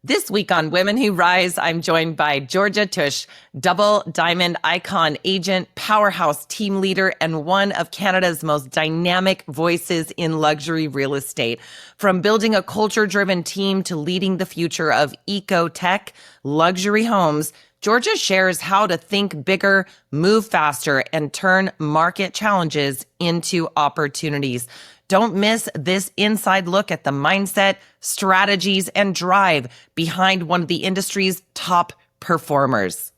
This week on Women Who Rise, I'm joined by Georgia Tusch, double diamond icon agent, powerhouse team leader, and one of Canada's most dynamic voices in luxury real estate. From building a culture-driven team to leading the future of eco-tech luxury homes, Georgia shares how to think bigger, move faster, and turn market challenges into opportunities. Don't miss this inside look at the mindset, strategies, and drive behind one of the industry's top performers.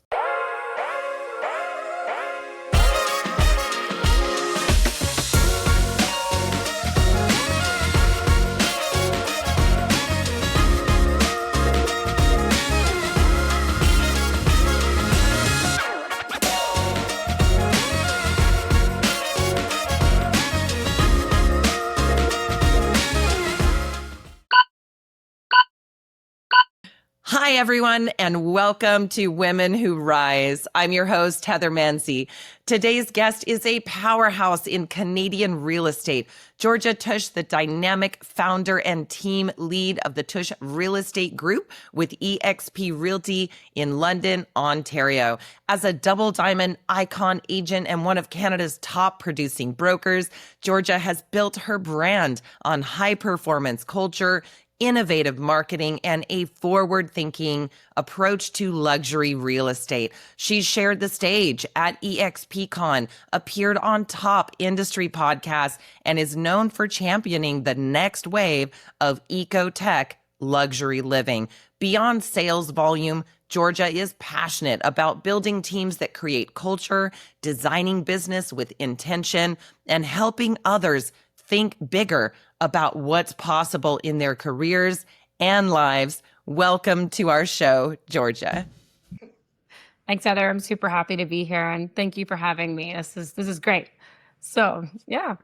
Hi, everyone, and welcome to Women Who Rise. I'm your host, Heather Mansy. Today's guest is a powerhouse in Canadian real estate. Georgia Tusch, the dynamic founder and team lead of the Tusch Real Estate Group with eXp Realty in London, Ontario. As a double diamond icon agent and one of Canada's top producing brokers, Georgia has built her brand on high performance culture, innovative marketing, and a forward-thinking approach to luxury real estate. She's shared the stage at eXpCon, appeared on top industry podcasts, and is known for championing the next wave of eco-tech luxury living. Beyond sales volume, Georgia is passionate about building teams that create culture, designing business with intention, and helping others think bigger about what's possible in their careers and lives. Welcome to our show, Georgia. Thanks, Heather. I'm super happy to be here, and thank you for having me. This is great. So, yeah.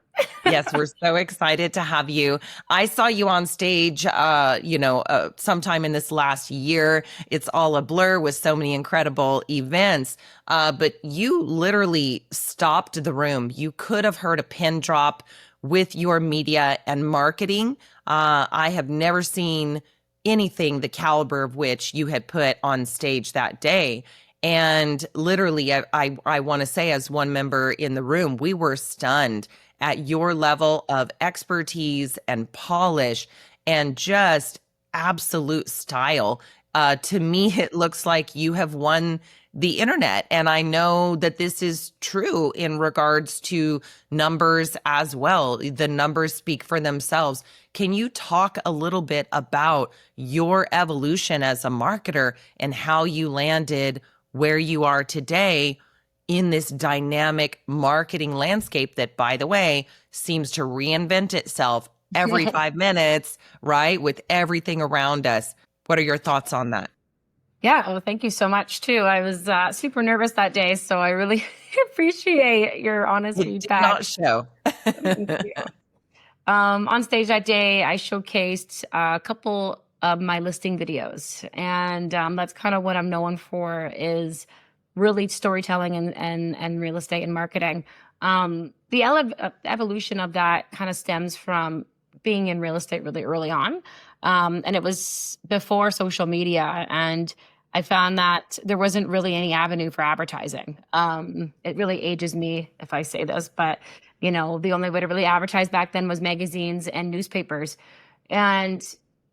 Yes, we're so excited to have you. I saw you on stage, sometime in this last year. It's all a blur with so many incredible events, but you literally stopped the room. You could have heard a pin drop with your media and marketing. I have never seen anything the caliber of which you had put on stage that day. And literally, I want to say, as one member in the room, we were stunned at your level of expertise and polish and just absolute style. To me, it looks like you have won the internet. And I know that this is true in regards to numbers as well. The numbers speak for themselves. Can you talk a little bit about your evolution as a marketer and how you landed where you are today in this dynamic marketing landscape that, by the way, seems to reinvent itself every 5 minutes, right? With everything around us. What are your thoughts on that? Yeah, well, thank you so much, too. I was super nervous that day, so I really appreciate your honest It did not feedback. show. Thank you. On stage that day, I showcased a couple of my listing videos, and that's kind of what I'm known for, is really storytelling and real estate and marketing. The evolution of that kind of stems from being in real estate really early on. And it was before social media. And I found that there wasn't really any avenue for advertising. It really ages me if I say this, but the only way to really advertise back then was magazines and newspapers. And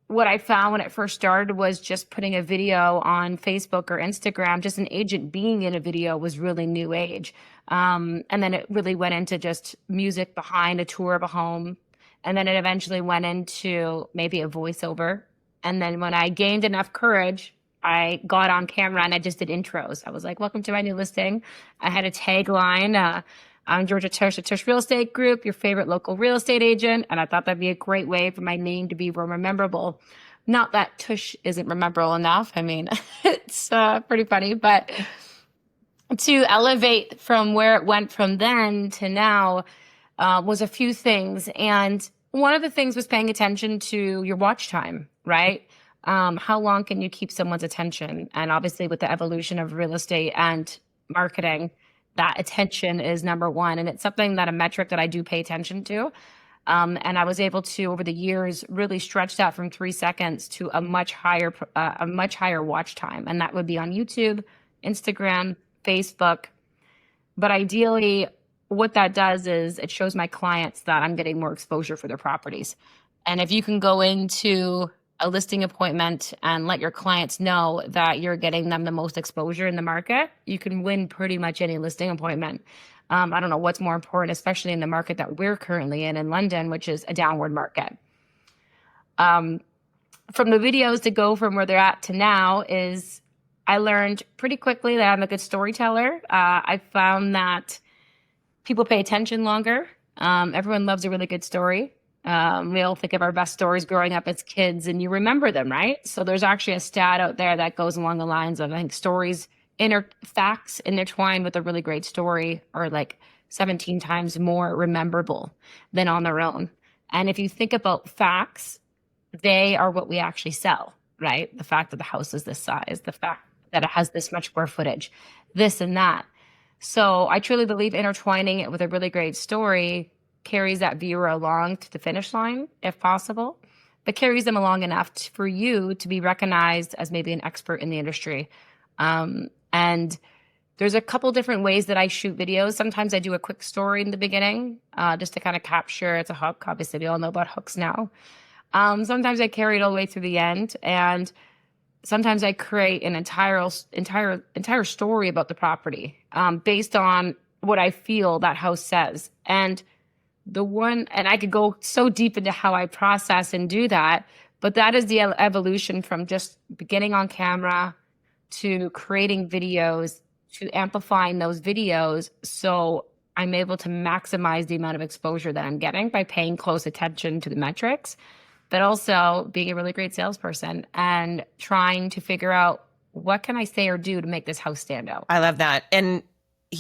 what I found when it first started was just putting a video on Facebook or Instagram. Just an agent being in a video was really new age. And then it really went into just music behind a tour of a home. And then it eventually went into maybe a voiceover. And then when I gained enough courage, I got on camera and I just did intros. I was like, welcome to my new listing. I had a tagline. I'm Georgia Tusch, the Tusch Real Estate Group, your favorite local real estate agent. And I thought that'd be a great way for my name to be more memorable. Not that Tusch isn't memorable enough. I mean, it's pretty funny, but to elevate from where it went from then to now was a few things. And one of the things was paying attention to your watch time, right? How long can you keep someone's attention? And obviously with the evolution of real estate and marketing, that attention is number one. And it's something that a metric that I do pay attention to. And I was able to, over the years, really stretch that from 3 seconds to a much higher watch time. And that would be on YouTube, Instagram, Facebook. But ideally, what that does is it shows my clients that I'm getting more exposure for their properties. And if you can go into a listing appointment and let your clients know that you're getting them the most exposure in the market, you can win pretty much any listing appointment. I don't know what's more important, especially in the market that we're currently in London, which is a downward market. From the videos to go from where they're at to now is I learned pretty quickly that I'm a good storyteller. I found that people pay attention longer. Everyone loves a really good story. We all think of our best stories growing up as kids, and you remember them, right? So there's actually a stat out there that goes along the lines of, I think, facts intertwined with a really great story are like 17 times more rememberable than on their own. And if you think about facts, they are what we actually sell, right? The fact that the house is this size, the fact that it has this much square footage, this and that. So I truly believe intertwining it with a really great story carries that viewer along to the finish line, if possible, but carries them along enough for you to be recognized as maybe an expert in the industry. And there's a couple different ways that I shoot videos. Sometimes I do a quick story in the beginning, just to kind of capture, it's a hook. Obviously, we all know about hooks now. Sometimes I carry it all the way through the end, and sometimes I create an entire story about the property, based on what I feel that house says. And I could go so deep into how I process and do that, but that is the evolution from just beginning on camera to creating videos to amplifying those videos. So I'm able to maximize the amount of exposure that I'm getting by paying close attention to the metrics, but also being a really great salesperson and trying to figure out what can I say or do to make this house stand out. I love that. And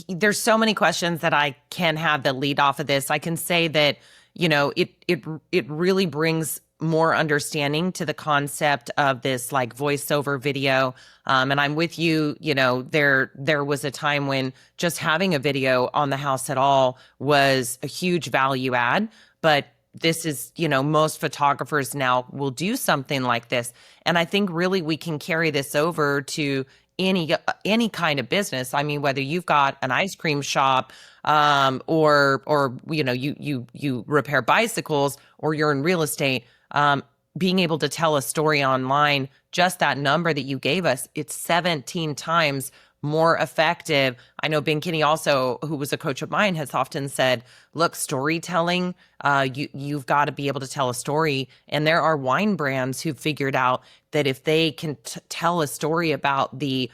there's so many questions that I can have that lead off of this. I can say that, it really brings more understanding to the concept of this like voiceover video. And I'm with you, there was a time when just having a video on the house at all was a huge value add, but this is, most photographers now will do something like this. And I think really we can carry this over to any kind of business. I mean, whether you've got an ice cream shop, or you repair bicycles, or you're in real estate, being able to tell a story online, just that number that you gave us, it's 17 times more effective. I know Ben Kinney also, who was a coach of mine, has often said, look, storytelling, you've got to be able to tell a story. And there are wine brands who've figured out that if they can tell a story about the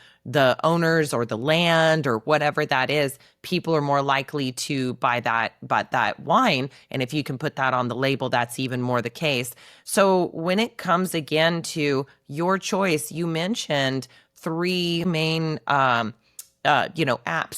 owners or the land or whatever that is, people are more likely to buy that wine. And if you can put that on the label, that's even more the case. So when it comes again to your choice, you mentioned three main apps,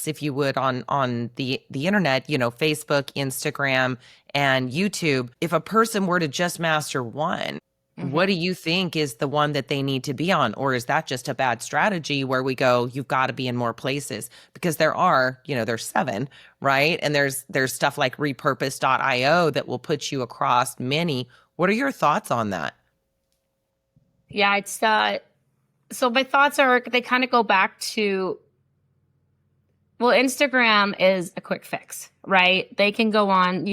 if you would, on the internet, Facebook, Instagram, and YouTube. If a person were to just master one, what do you think is the one that they need to be on? Or is that just a bad strategy where we go, you've got to be in more places? Because there are, there's 7, right? And there's stuff like repurpose.io that will put you across many. What are your thoughts on that? Yeah, it's so my thoughts are, they kind of go back to, well, Instagram is a quick fix, right? You can go on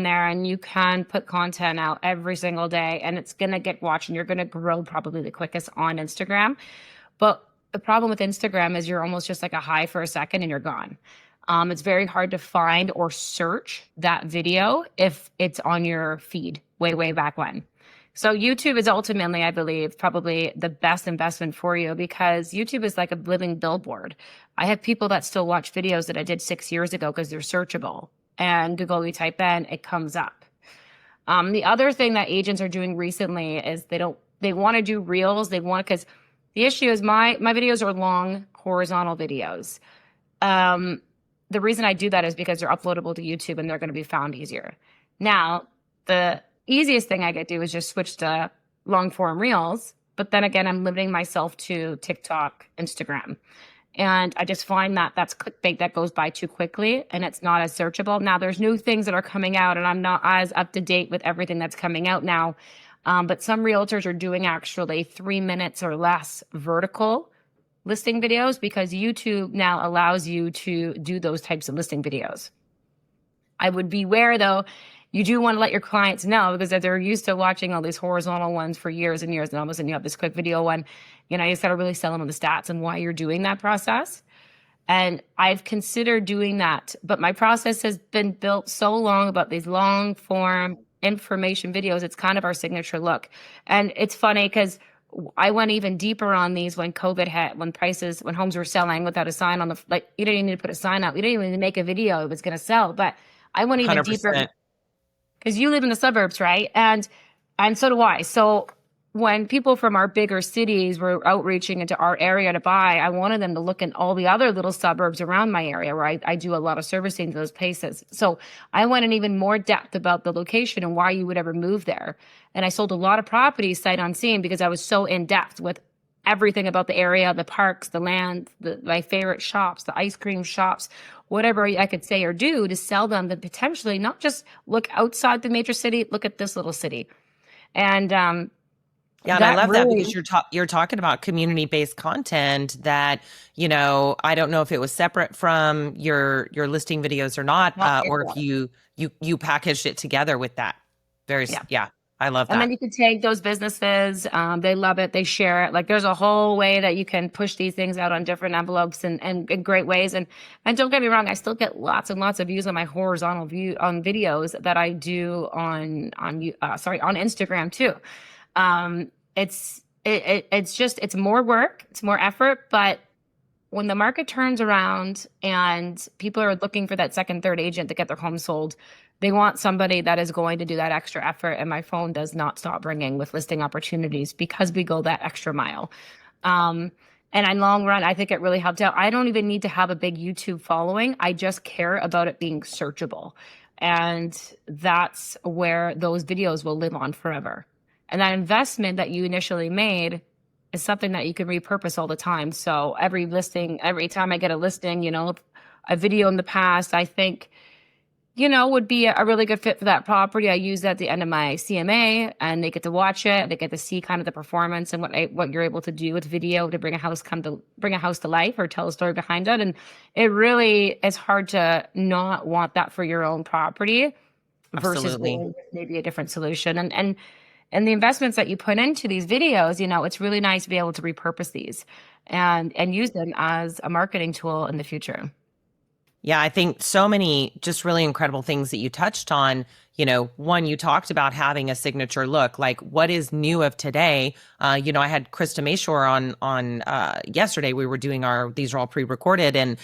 there and you can put content out every single day and it's going to get watched and you're going to grow probably the quickest on Instagram. But the problem with Instagram is you're almost just like a high for a second and you're gone. It's very hard to find or search that video if it's on your feed way, way back when. So YouTube is ultimately, I believe, probably the best investment for you because YouTube is like a living billboard. I have people that still watch videos that I did 6 years ago because they're searchable. And Google, you type in, it comes up. The other thing that agents are doing recently is they want to do reels. Because the issue is my videos are long, horizontal videos. The reason I do that is because they're uploadable to YouTube and they're going to be found easier. Now, the easiest thing I could do is just switch to long form reels. But then again, I'm limiting myself to TikTok, Instagram. And I just find that that's clickbait that goes by too quickly and it's not as searchable. Now, there's new things that are coming out, and I'm not as up to date with everything that's coming out now. But some realtors are doing actually 3 minutes or less vertical listing videos because YouTube now allows you to do those types of listing videos. I would beware though, you do want to let your clients know, because if they're used to watching all these horizontal ones for years and years, and all of a sudden you have this quick video one, you just got to really sell them on the stats and why you're doing that process. And I've considered doing that, but my process has been built so long about these long form information videos. It's kind of our signature look. And it's funny because I went even deeper on these when COVID hit, when homes were selling without a sign on you didn't even need to put a sign up. You didn't even need to make a video. It was going to sell. But I went even deeper 100%. because you live in the suburbs, right? And so do I. So when people from our bigger cities were outreaching into our area to buy, I wanted them to look in all the other little suburbs around my area where I do a lot of servicing to those places. So I went in even more depth about the location and why you would ever move there. And I sold a lot of properties sight unseen because I was so in depth with everything about the area, the parks, the land, my favorite shops, the ice cream shops, whatever I could say or do to sell them, that potentially not just look outside the major city, look at this little city. And yeah, and I love that because you're talking about community-based content that, I don't know if it was separate from your listing videos or not, or if you packaged it together with that. Yeah, I love that. And then you can tag those businesses. They love it. They share it. Like there's a whole way that you can push these things out on different envelopes and in great ways. And don't get me wrong, I still get lots and lots of views on my horizontal view on videos that I do on Instagram too. It's more work, it's more effort, but when the market turns around and people are looking for that second, third agent to get their home sold, they want somebody that is going to do that extra effort. And my phone does not stop ringing with listing opportunities because we go that extra mile. And in long run, I think it really helped out. I don't even need to have a big YouTube following. I just care about it being searchable. And that's where those videos will live on forever. And that investment that you initially made is something that you can repurpose all the time. So every time I get a listing, a video in the past, I think, would be a really good fit for that property. I use that at the end of my CMA, and they get to watch it. They get to see kind of the performance and what you're able to do with video to bring a house to life or tell a story behind it. And it really is hard to not want that for your own property versus maybe a different solution. And the investments that you put into these videos, it's really nice to be able to repurpose these and use them as a marketing tool in the future. Yeah, I think so many just really incredible things that you touched on. One, you talked about having a signature look, like what is new of today. I had Krista Mayshore on yesterday. We were doing these are all pre-recorded, and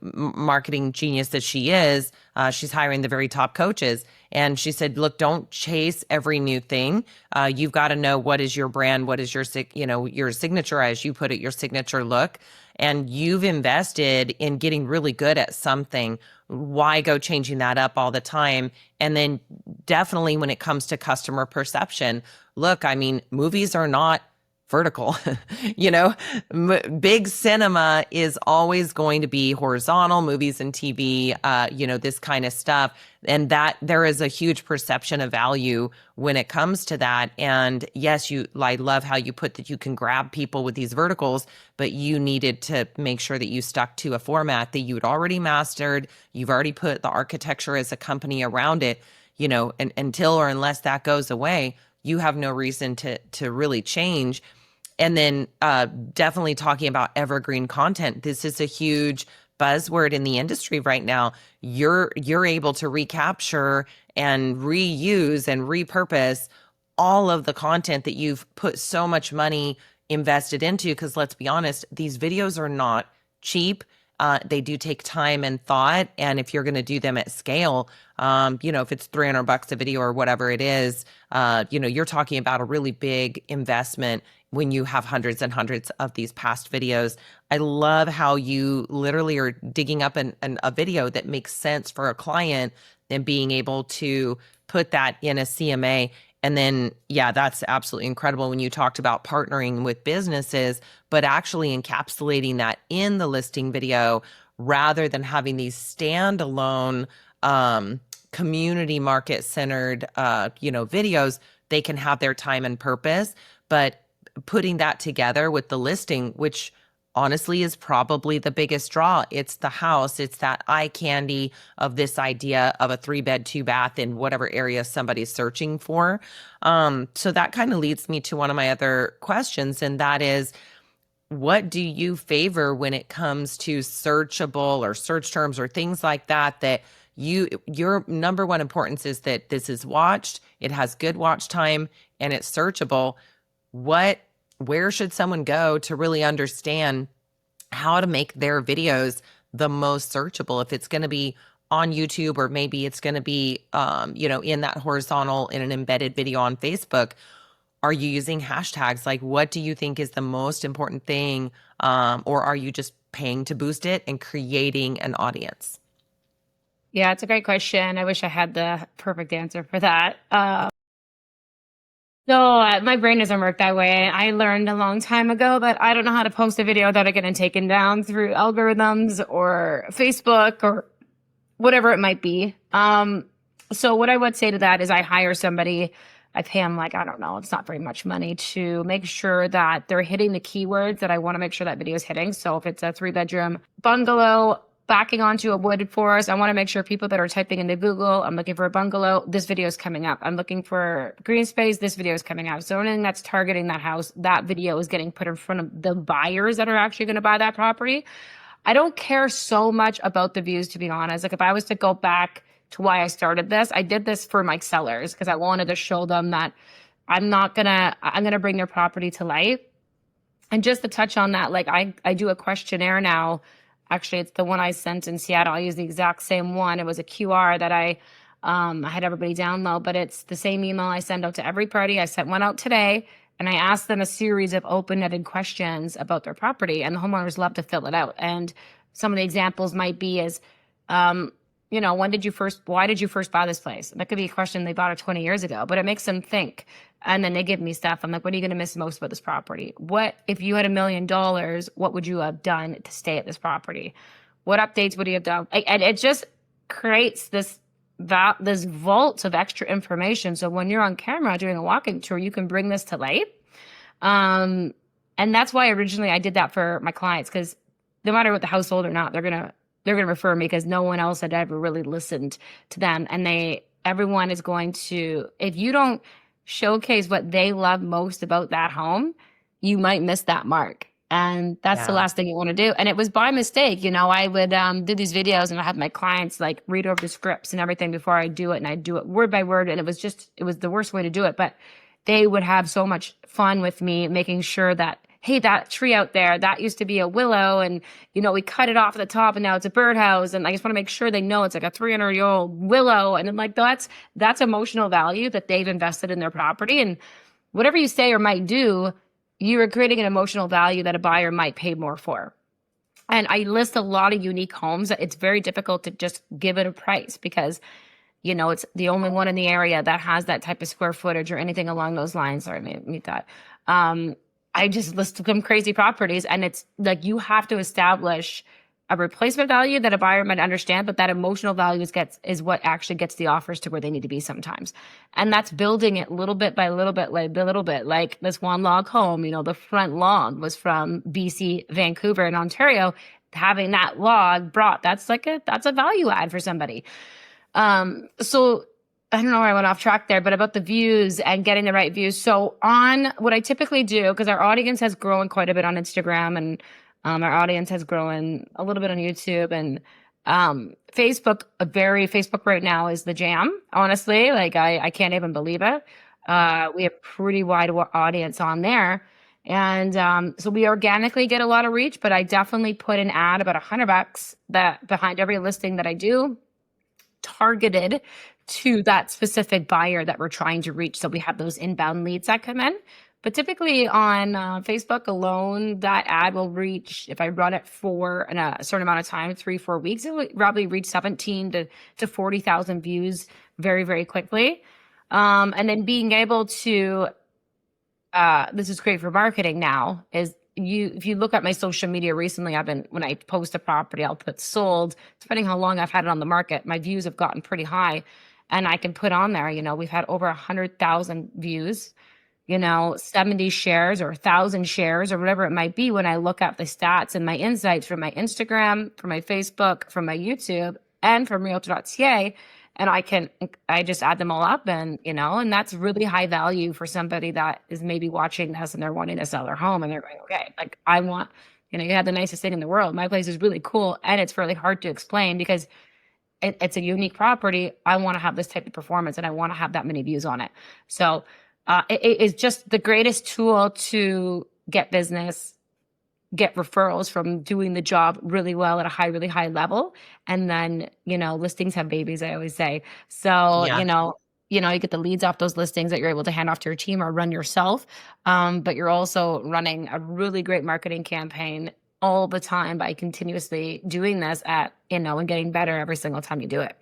marketing genius that she is, she's hiring the very top coaches. And she said, look, don't chase every new thing. You've got to know what is your brand, what is your signature, as you put it, your signature look. And you've invested in getting really good at something. Why go changing that up all the time? And then definitely when it comes to customer perception, look, I mean, movies are not vertical. Big cinema is always going to be horizontal, movies and TV, this kind of stuff. And that there is a huge perception of value when it comes to that. And yes, I love how you put that you can grab people with these verticals, but you needed to make sure that you stuck to a format that you'd already mastered. You've already put the architecture as a company around it, and until or unless that goes away, you have no reason to really change. And then definitely talking about evergreen content. This is a huge buzzword in the industry right now. You're able to recapture and reuse and repurpose all of the content that you've put so much money invested into, because let's be honest, these videos are not cheap. They do take time and thought. And if you're going to do them at scale, if it's $300 a video or whatever it is, you're talking about a really big investment when you have hundreds and hundreds of these past videos. I love how you literally are digging up a video that makes sense for a client and being able to put that in a CMA. And then, yeah, that's absolutely incredible when you talked about partnering with businesses, but actually encapsulating that in the listing video rather than having these standalone community market centered videos. They can have their time and purpose, but putting that together with the listing, which honestly is probably the biggest draw. It's the house, it's that eye candy of this idea of a 3-bed, 2-bath in whatever area somebody's searching for. So that kind of leads me to one of my other questions, and that is, what do you favor when it comes to searchable or search terms or things like that, that your number one importance is that this is watched, it has good watch time, and it's searchable? Where should someone go to really understand how to make their videos the most searchable? If it's going to be on YouTube, or maybe it's going to be, in that horizontal in an embedded video on Facebook, are you using hashtags? Like, what do you think is the most important thing? Or are you just paying to boost it and creating an audience? Yeah, it's a great question. I wish I had the perfect answer for that. My brain doesn't work that way. I learned a long time ago that I don't know how to post a video without it getting taken down through algorithms or Facebook or whatever it might be. So what I would say to that is I hire somebody, I pay them, like, I don't know, it's not very much money, to make sure that they're hitting the keywords that I want to make sure that video is hitting. So if it's a 3-bedroom bungalow backing onto a wooded forest, I want to make sure people that are typing into Google, I'm looking for a bungalow, this video is coming up. I'm looking for green space, this video is coming up. So anything that's targeting that house, that video is getting put in front of the buyers that are actually going to buy that property. I don't care so much about the views, to be honest. Like, if I was to go back to why I started this, I did this for my sellers because I wanted to show them that I'm gonna bring their property to life. And just to touch on that, like, I do a questionnaire now. Actually, it's the one I sent in Seattle. I use the exact same one. It was a QR that I had everybody download, but it's the same email I send out to every party. I sent one out today, and I asked them a series of open-ended questions about their property, and the homeowners love to fill it out. And some of the examples might be is, why did you first buy this place? That could be a question they bought it 20 years ago, but it makes them think. And then they give me stuff. I'm like, what are you going to miss most about this property? What, if you had $1 million, what would you have done to stay at this property? What updates would you have done? And it just creates this vault of extra information. So when you're on camera doing a walking tour, you can bring this to life. And that's why originally I did that for my clients, because no matter what the household or not, they're gonna refer me, because no one else had ever really listened to them. And everyone is going to, if you don't showcase what they love most about that home, you might miss that mark. And that's the last thing you want to do. And it was by mistake. I would do these videos, and I have my clients like read over the scripts and everything before I do it. And I do it word by word. And it was the worst way to do it. But they would have so much fun with me, making sure that, hey, that tree out there, that used to be a willow, and, we cut it off at the top and now it's a birdhouse. And I just want to make sure they know it's like a 300-year-old willow. And I'm like, that's emotional value that they've invested in their property. And whatever you say or might do, you are creating an emotional value that a buyer might pay more for. And I list a lot of unique homes. It's very difficult to just give it a price because, it's the only one in the area that has that type of square footage or anything along those lines. Sorry, mute that. I just list some crazy properties, and it's like you have to establish a replacement value that a buyer might understand, but that emotional value is what actually gets the offers to where they need to be sometimes. And that's building it little bit by little bit, like this one log home, the front lawn was from BC, Vancouver, and Ontario. Having that log brought, that's a value add for somebody. So I don't know where I went off track there, but about the views and getting the right views. So on what I typically do, because our audience has grown quite a bit on Instagram, and our audience has grown a little bit on YouTube, and Facebook right now is the jam. Honestly, like I can't even believe it. We have pretty wide audience on there. And so we organically get a lot of reach, but I definitely put an ad about $100 that behind every listing that I do, targeted to that specific buyer that we're trying to reach. So we have those inbound leads that come in. But typically on Facebook alone, that ad will reach, if I run it for a certain amount of time, 3-4 weeks, it will probably reach 17 to 40,000 views very, very quickly. And then being able to, this is great for marketing now, is if you look at my social media recently, when I post a property, I'll put sold, depending how long I've had it on the market, my views have gotten pretty high. And I can put on there, we've had over 100,000 views, 70 shares or 1,000 shares or whatever it might be. When I look at the stats and my insights from my Instagram, from my Facebook, from my YouTube, and from realtor.ca, and I just add them all up, and that's really high value for somebody that is maybe watching this and they're wanting to sell their home and they're going, okay, like I want, you have the nicest thing in the world. My place is really cool. And it's really hard to explain because it's a unique property. I want to have this type of performance and I want to have that many views on it. So it is just the greatest tool to get business, get referrals from doing the job really well at a really high level. And then, listings have babies, I always say. So, Yeah. you get the leads off those listings that you're able to hand off to your team or run yourself. But you're also running a really great marketing campaign all the time by continuously doing this and getting better every single time you do it.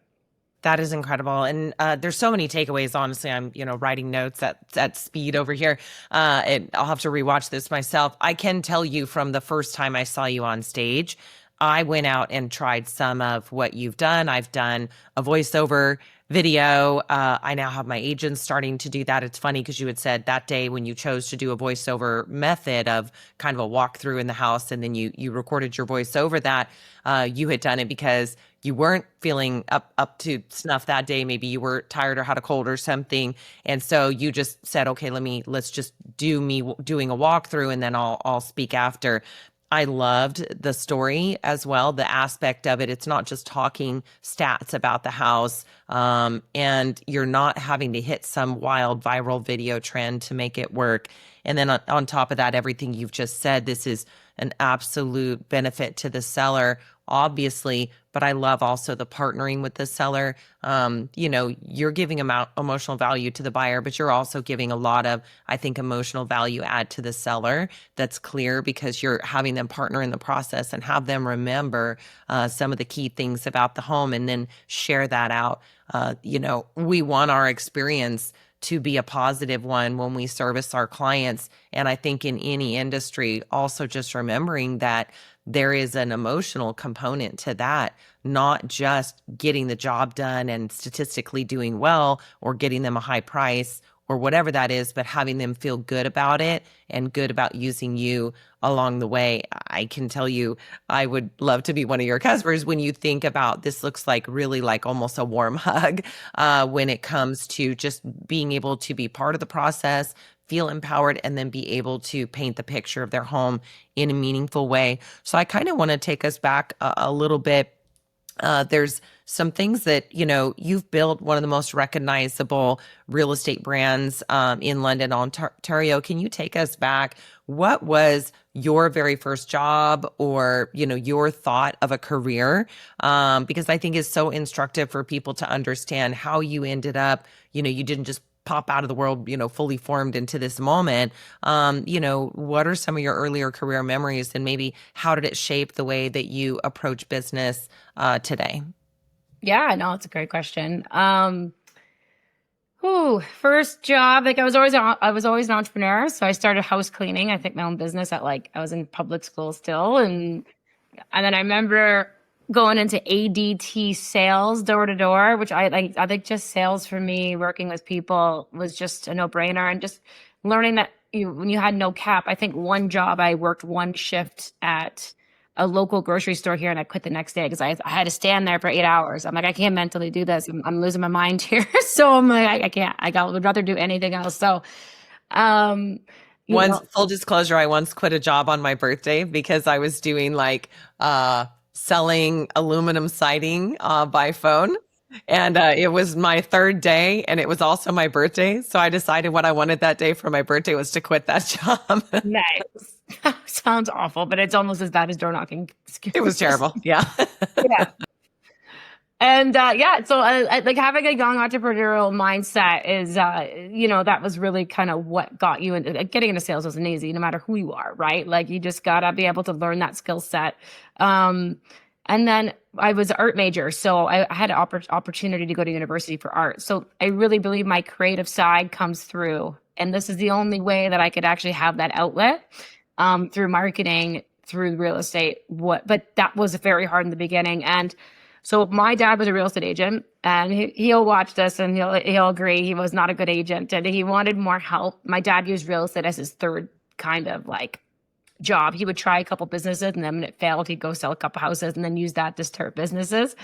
That is incredible. And there's so many takeaways. Honestly, I'm, writing notes at speed over here. And I'll have to rewatch this myself. I can tell you from the first time I saw you on stage, I went out and tried some of what you've done. I've done a voiceover video. I now have my agents starting to do that. It's funny because you had said that day when you chose to do a voiceover method of kind of a walkthrough in the house, and then you recorded your voice over that, you had done it because you weren't feeling up to snuff that day. Maybe you were tired or had a cold or something. And so you just said, okay, let's just do me doing a walkthrough and then I'll speak after. I loved the story as well, the aspect of it. It's not just talking stats about the house, and you're not having to hit some wild viral video trend to make it work. And then on top of that, everything you've just said, this is an absolute benefit to the seller, obviously, but I love also the partnering with the seller. You're giving emotional value to the buyer, but you're also giving a lot of, I think, emotional value add to the seller. That's clear because you're having them partner in the process and have them remember some of the key things about the home and then share that out. We want our experience to be a positive one when we service our clients. And I think in any industry, also just remembering that there is an emotional component to that, not just getting the job done and statistically doing well or getting them a high price or whatever that is, but having them feel good about it and good about using you along the way. I can tell you, I would love to be one of your customers when you think about this. Looks like really like almost a warm hug when it comes to just being able to be part of the process, feel empowered, and then be able to paint the picture of their home in a meaningful way. So I kind of want to take us back a little bit. There's some things that, you've built one of the most recognizable real estate brands in London, Ontario. Can you take us back? What was your very first job or, your thought of a career? Because I think it's so instructive for people to understand how you ended up, you didn't just pop out of the world, fully formed into this moment. What are some of your earlier career memories and maybe how did it shape the way that you approach business today? Yeah, no, it's a great question. First job, like I was always an entrepreneur. So I started house cleaning. I think my own business I was in public school still. And then I remember going into ADT sales door to door, which I think just sales for me, working with people was just a no brainer. And just learning that when you had no cap, I think one job, I worked one shift at a local grocery store here and I quit the next day because I had to stand there for 8 hours. I'm like, I can't mentally do this. I'm losing my mind here. So I'm like, I can't, would rather do anything else. So, Full disclosure, I once quit a job on my birthday because I was doing like selling aluminum siding by phone. And it was my third day and it was also my birthday. So I decided what I wanted that day for my birthday was to quit that job. Nice. Sounds awful, but it's almost as bad as door knocking. It was terrible. Yeah. Yeah. And so like having a young entrepreneurial mindset is, that was really kind of what got you into getting into sales wasn't easy, no matter who you are, right? Like you just gotta be able to learn that skill set. And then I was an art major, so I had an opportunity to go to university for art. So I really believe my creative side comes through, and this is the only way that I could actually have that outlet, through marketing, through real estate. But that was very hard in the beginning. And so my dad was a real estate agent, and he'll watch this and he'll agree he was not a good agent, and he wanted more help. My dad used real estate as his third kind of like job. He would try a couple businesses, and then when it failed, he'd go sell a couple houses and then use that to start businesses.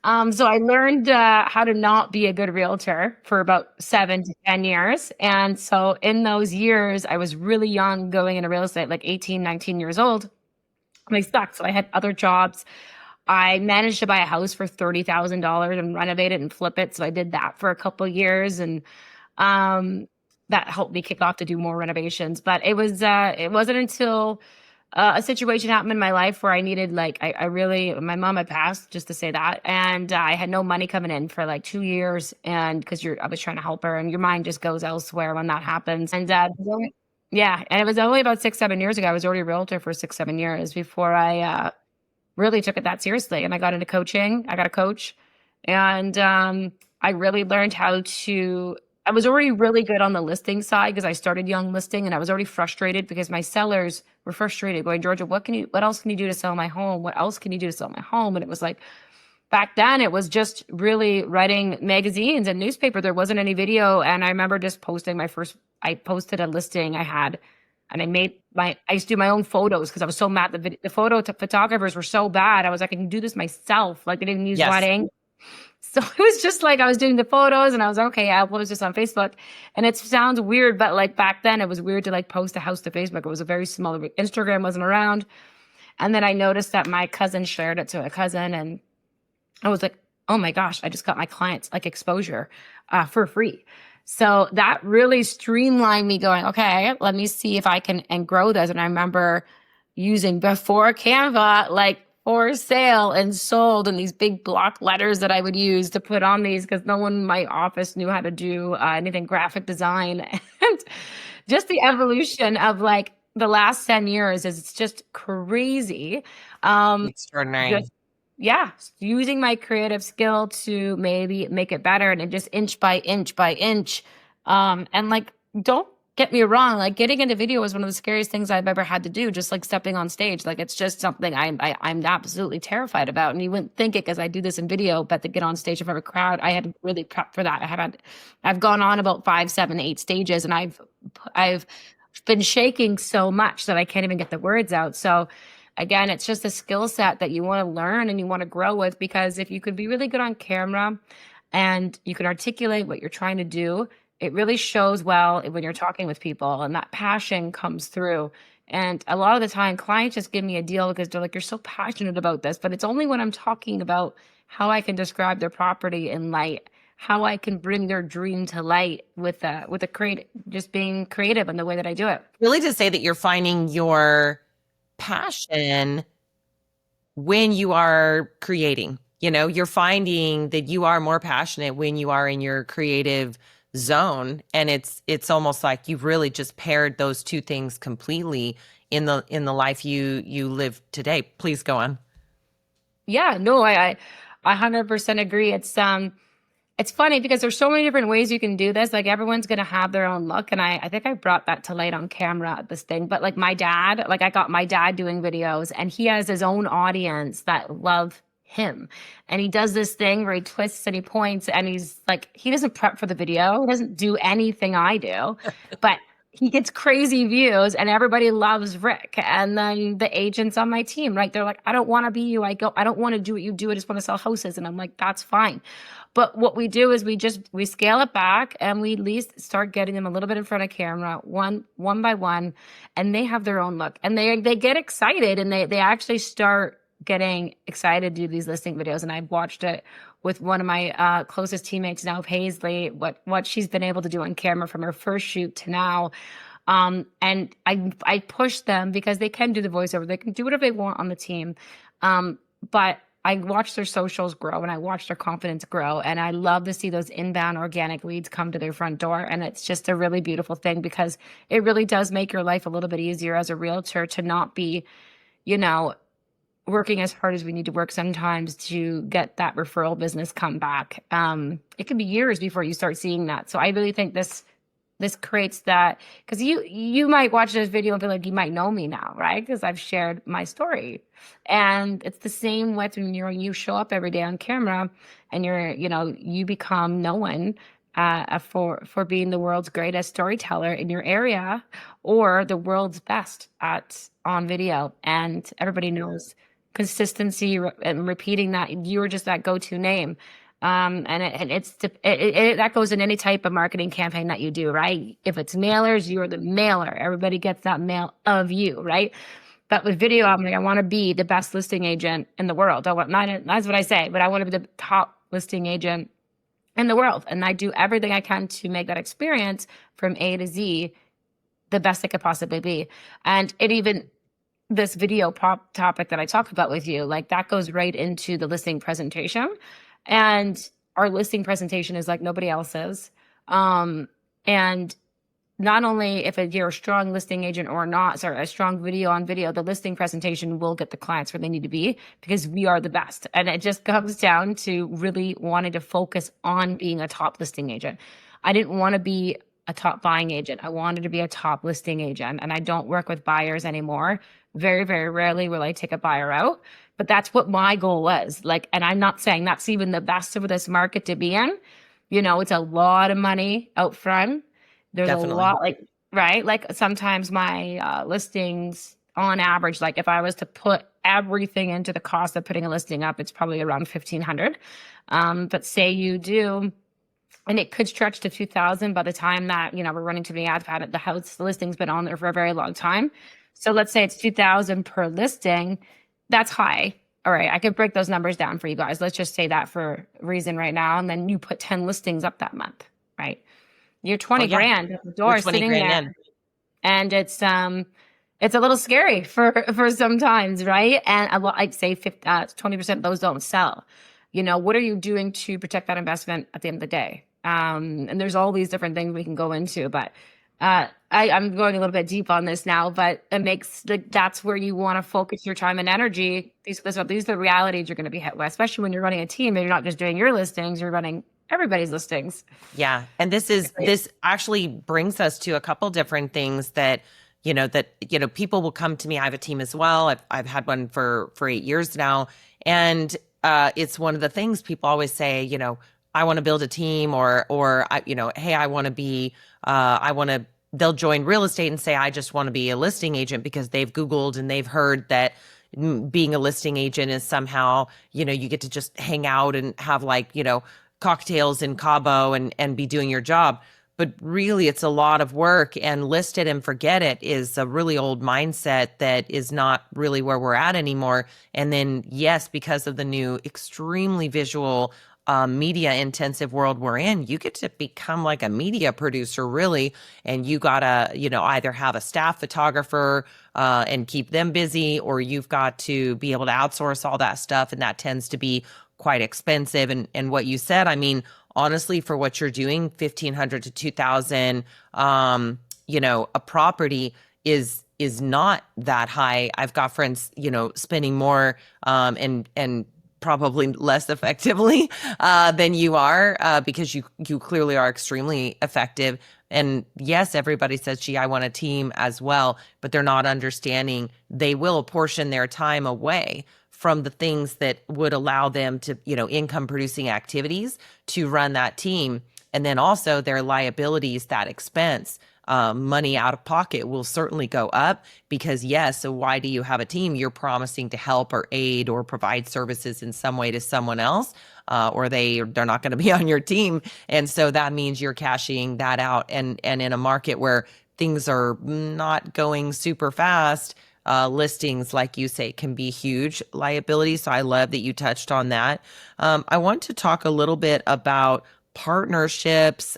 So I learned how to not be a good realtor for about 7 to 10 years. And so in those years, I was really young going into real estate, like 18, 19 years old. And I sucked. So I had other jobs. I managed to buy a house for $30,000 and renovate it and flip it. So I did that for a couple of years, and um, that helped me kick off to do more renovations. But it wasn't until a situation happened in my life where I needed, like, I really, my mom had passed, just to say that, and I had no money coming in for like 2 years, and because I was trying to help her, and your mind just goes elsewhere when that happens. And yeah, and it was only about 6, 7 years ago. I was already a realtor for 6, 7 years before I really took it that seriously. And I got into coaching. I got a coach, and I really learned how to. I was already really good on the listing side because I started young listing, and I was already frustrated because my sellers were frustrated, going, Georgia, what else can you do to sell my home? What else can you do to sell my home? And it was like, back then it was just really writing magazines and newspaper. There wasn't any video. And I remember just posting I posted a listing I had, and I used to do my own photos because I was so mad. The photographers were so bad. I was like, I can do this myself. Like, they didn't use Yes. lighting. So it was just like I was doing the photos, and I was okay, I'll post this on Facebook. And it sounds weird, but like back then it was weird to like post a house to Facebook. It was a very small, Instagram wasn't around. And then I noticed that my cousin shared it to a cousin, and I was like, oh my gosh, I just got my clients like exposure for free. So that really streamlined me, going, okay, let me see if I can and grow this. And I remember using before Canva, like for sale and sold, and these big block letters that I would use to put on these because no one in my office knew how to do anything graphic design. And just the evolution of like the last 10 years is it's just crazy. Extraordinary. Just, yeah, using my creative skill to maybe make it better, and just inch by inch by inch. And like, don't get me wrong, like getting into video was one of the scariest things I've ever had to do, just like stepping on stage. Like, it's just something I'm absolutely terrified about. And you wouldn't think it because I do this in video, but to get on stage in front of a crowd, I had to really prep for that. I've gone on about 5, 7, 8 stages, and I've been shaking so much that I can't even get the words out. So again, it's just a skill set that you want to learn and you want to grow with, because if you could be really good on camera and you can articulate what you're trying to do, it really shows well when you're talking with people, and that passion comes through. And a lot of the time, clients just give me a deal because they're like, you're so passionate about this, but it's only when I'm talking about how I can describe their property in light, how I can bring their dream to light with a just being creative in the way that I do it. Really, to say that you're finding your passion when you are creating, you're finding that you are more passionate when you are in your creative zone, and it's almost like you've really just paired those two things completely in the life you live today. Please go on. Yeah, no, I 100% agree. It's funny because there's so many different ways you can do this. Like, everyone's going to have their own look. And I think I brought that to light on camera at this thing. But like my dad, like I got my dad doing videos, and he has his own audience that love him. And he does this thing where he twists and he points, and he's like, he doesn't prep for the video. He doesn't do anything I do, but he gets crazy views, and everybody loves Rick. And then the agents on my team, right? They're like, I don't want to be you. I don't want to do what you do. I just want to sell houses. And I'm like, that's fine. But what we do is we scale it back, and we at least start getting them a little bit in front of camera, one by one, and they have their own look, and they get excited, and they actually start getting excited to do these listing videos. And I've watched it with one of my closest teammates now, Paisley, what she's been able to do on camera from her first shoot to now. And I push them because they can do the voiceover. They can do whatever they want on the team. But I watch their socials grow, and I watch their confidence grow. And I love to see those inbound organic leads come to their front door. And it's just a really beautiful thing, because it really does make your life a little bit easier as a realtor to not be, working as hard as we need to work sometimes to get that referral business come back. It could be years before you start seeing that. So I really think this creates that, because you might watch this video and feel like you might know me now, right? Because I've shared my story. And it's the same with when you show up every day on camera and you become known for being the world's greatest storyteller in your area, or the world's best at on video. And everybody knows consistency and repeating that you're just that go-to name. That goes in any type of marketing campaign that you do, right? If it's mailers, you're the mailer. Everybody gets that mail of you, right? But with video, I'm like, I want to be the best listing agent in the world. That's what I say, but I want to be the top listing agent in the world. And I do everything I can to make that experience from A to Z the best it could possibly be. And it even, this video pop topic that I talk about with you, like that goes right into the listing presentation. And our listing presentation is like nobody else's. And not only if you're a strong listing agent or not, sorry, a strong video on video, the listing presentation will get the clients where they need to be because we are the best. And it just comes down to really wanting to focus on being a top listing agent. I didn't want to be a top buying agent. I wanted to be a top listing agent. And I don't work with buyers anymore. Very, very rarely will I take a buyer out. But that's what my goal was. Like, and I'm not saying that's even the best of this market to be in. It's a lot of money out front. There's Definitely. a lot, like, right? Like sometimes my listings on average, like if I was to put everything into the cost of putting a listing up, it's probably around 1,500. But say you do, and it could stretch to 2,000 by the time that, we're running too many ads. The listing's been on there for a very long time. So let's say it's 2,000 per listing. That's high. All right, I could break those numbers down for you guys. Let's just say that for a reason right now. And then you put 10 listings up that month, right? You're 20 grand at the door sitting there. In. And it's a little scary for sometimes, right? And a lot, I'd say 20% of those don't sell. What are you doing to protect that investment at the end of the day? And there's all these different things we can go into, but I'm going a little bit deep on this now, but it makes that's where you want to focus your time and energy. These are the realities you're going to be hit with, especially when you're running a team and you're not just doing your listings, you're running everybody's listings. Yeah. And this actually brings us to a couple different things that people will come to me. I have a team as well. I've had one for 8 years now. And it's one of the things people always say, I want to build a team or hey, they'll join real estate and say, I just want to be a listing agent because they've Googled and they've heard that being a listing agent is somehow, you get to just hang out and have cocktails in Cabo and be doing your job. But really, it's a lot of work, and list it and forget it is a really old mindset that is not really where we're at anymore. And then, yes, because of the new extremely visual media intensive world we're in, you get to become like a media producer, really. And you gotta, either have a staff photographer and keep them busy, or you've got to be able to outsource all that stuff. And that tends to be quite expensive. And what you said, I mean, honestly, for what you're doing, 1,500 to 2,000, a property is not that high. I've got friends, spending more and probably less effectively than you are because you clearly are extremely effective. And yes, everybody says, gee, I want a team as well, but they're not understanding they will portion their time away from the things that would allow them to, income producing activities to run that team. And then also their liabilities, that expense, money out of pocket will certainly go up because yes, so why do you have a team? You're promising to help or aid or provide services in some way to someone else, or they're not going to be on your team. And so that means you're cashing that out. And in a market where things are not going super fast, listings, like you say, can be huge liabilities. So I love that you touched on that. I want to talk a little bit about partnerships.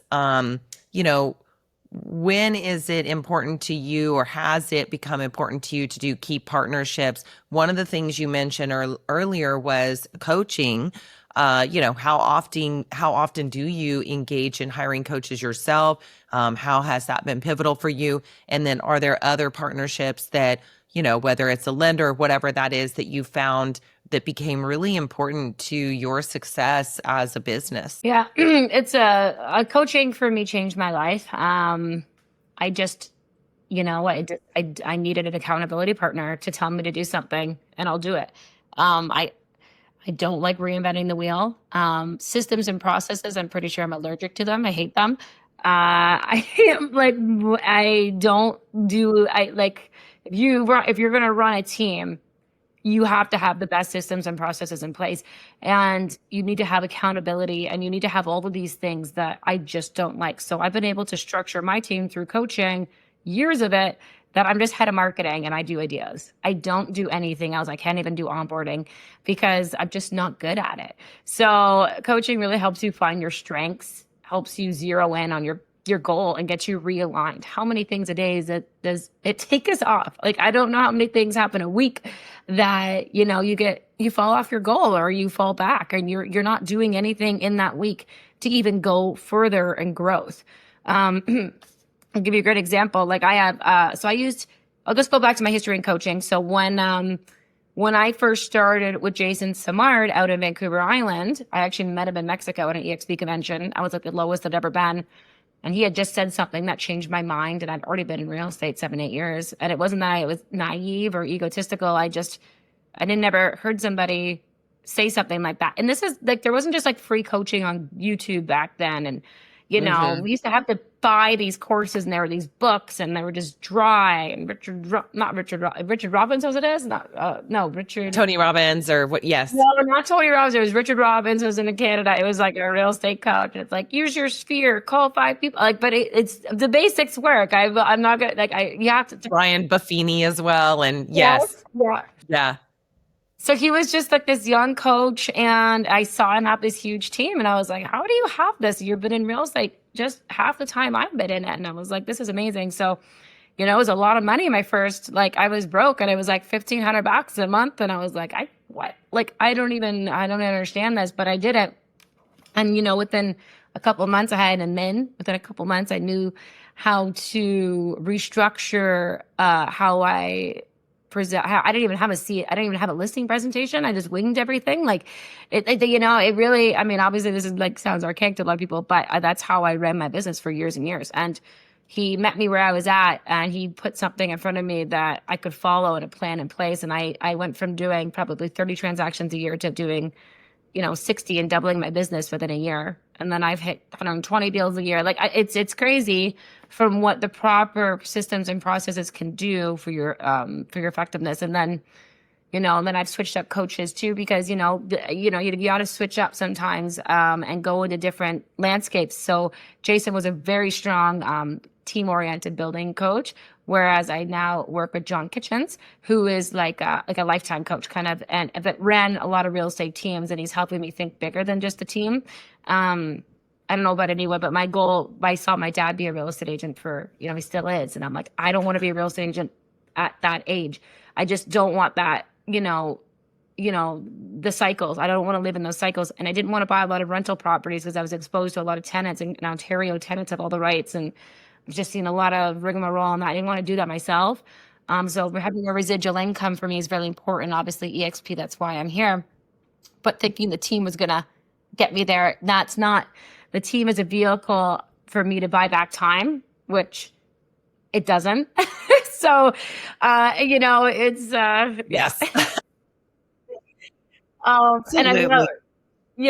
When is it important to you, or has it become important to you to do key partnerships? One of the things you mentioned earlier was coaching. How often do you engage in hiring coaches yourself? How has that been pivotal for you? And then are there other partnerships that whether it's a lender or whatever that is that you found that became really important to your success as a business? Yeah, it's a coaching for me changed my life. I just, I needed an accountability partner to tell me to do something, and I'll do it. I don't like reinventing the wheel. Systems and processes, I'm pretty sure I'm allergic to them. I hate them. I am like, I don't do, I like, if you're going to run a team, you have to have the best systems and processes in place, and you need to have accountability, and you need to have all of these things that I just don't like. So I've been able to structure my team through coaching, years of it, that I'm just head of marketing and I do ideas. I don't do anything else. I can't even do onboarding because I'm just not good at it. So coaching really helps you find your strengths, helps you zero in on your goal and get you realigned. How many things a day does it take us off? Like, I don't know how many things happen a week that, you fall off your goal or you fall back and you're not doing anything in that week to even go further in growth. I'll give you a great example. Like I have, I'll just go back to my history in coaching. So when I first started with Jason Samard out in Vancouver Island, I actually met him in Mexico at an EXP convention. I was like the lowest I'd ever been. And he had just said something that changed my mind. And I'd already been in real estate 7-8 years. And it wasn't that I was naive or egotistical. I didn't never heard somebody say something like that. And this is like, there wasn't just like free coaching on YouTube back then. And, we used to have to buy these courses and there were these books and they were just dry. And Richard Robbins, as it is? Richard. Tony Robbins or what? Yes. No, not Tony Robbins. It was Richard Robbins. It was in Canada. It was like a real estate coach. And it's like, use your sphere, call 5 people. Like, but it's the basics work. I'm not good. Like you have to. Brian Buffini as well. And yes. Yeah. Yeah. So he was just like this young coach, and I saw him have this huge team, and I was like, how do you have this? You've been in real estate just half the time I've been in it. And I was like, this is amazing. So, it was a lot of money. My first, I was broke and it was like $1,500 a month. And I was like, what? Like, I don't understand this, but I did it. And, within a couple of months within a couple of months, I knew how to restructure, how I present. I didn't even have I didn't even have a listing presentation. I just winged everything. Like it really, obviously this is sounds archaic to a lot of people, but that's how I ran my business for years and years. And he met me where I was at and he put something in front of me that I could follow and a plan in place. And I went from doing probably 30 transactions a year to doing, 60 and doubling my business within a year. And then I've hit 120 deals a year. It's crazy from what the proper systems and processes can do for your effectiveness. And then, and then I've switched up coaches too, because, you got to switch up sometimes, and go into different landscapes. So Jason was a very strong, team-oriented building coach, whereas I now work with John Kitchens, who is like a lifetime coach kind of, and that ran a lot of real estate teams, and he's helping me think bigger than just a team. I don't know about anyone, but my goal, I saw my dad be a real estate agent for, he still is. And I'm like, I don't want to be a real estate agent at that age. I just don't want that, the cycles. I don't want to live in those cycles. And I didn't want to buy a lot of rental properties because I was exposed to a lot of tenants, and in Ontario, tenants have all the rights, and I've just seen a lot of rigmarole on that. I didn't want to do that myself. So having a residual income for me is really important. Obviously, EXP, that's why I'm here. But thinking the team was going to get me there, that's not. The team is a vehicle for me to buy back time, which it doesn't. So, it's Yes. And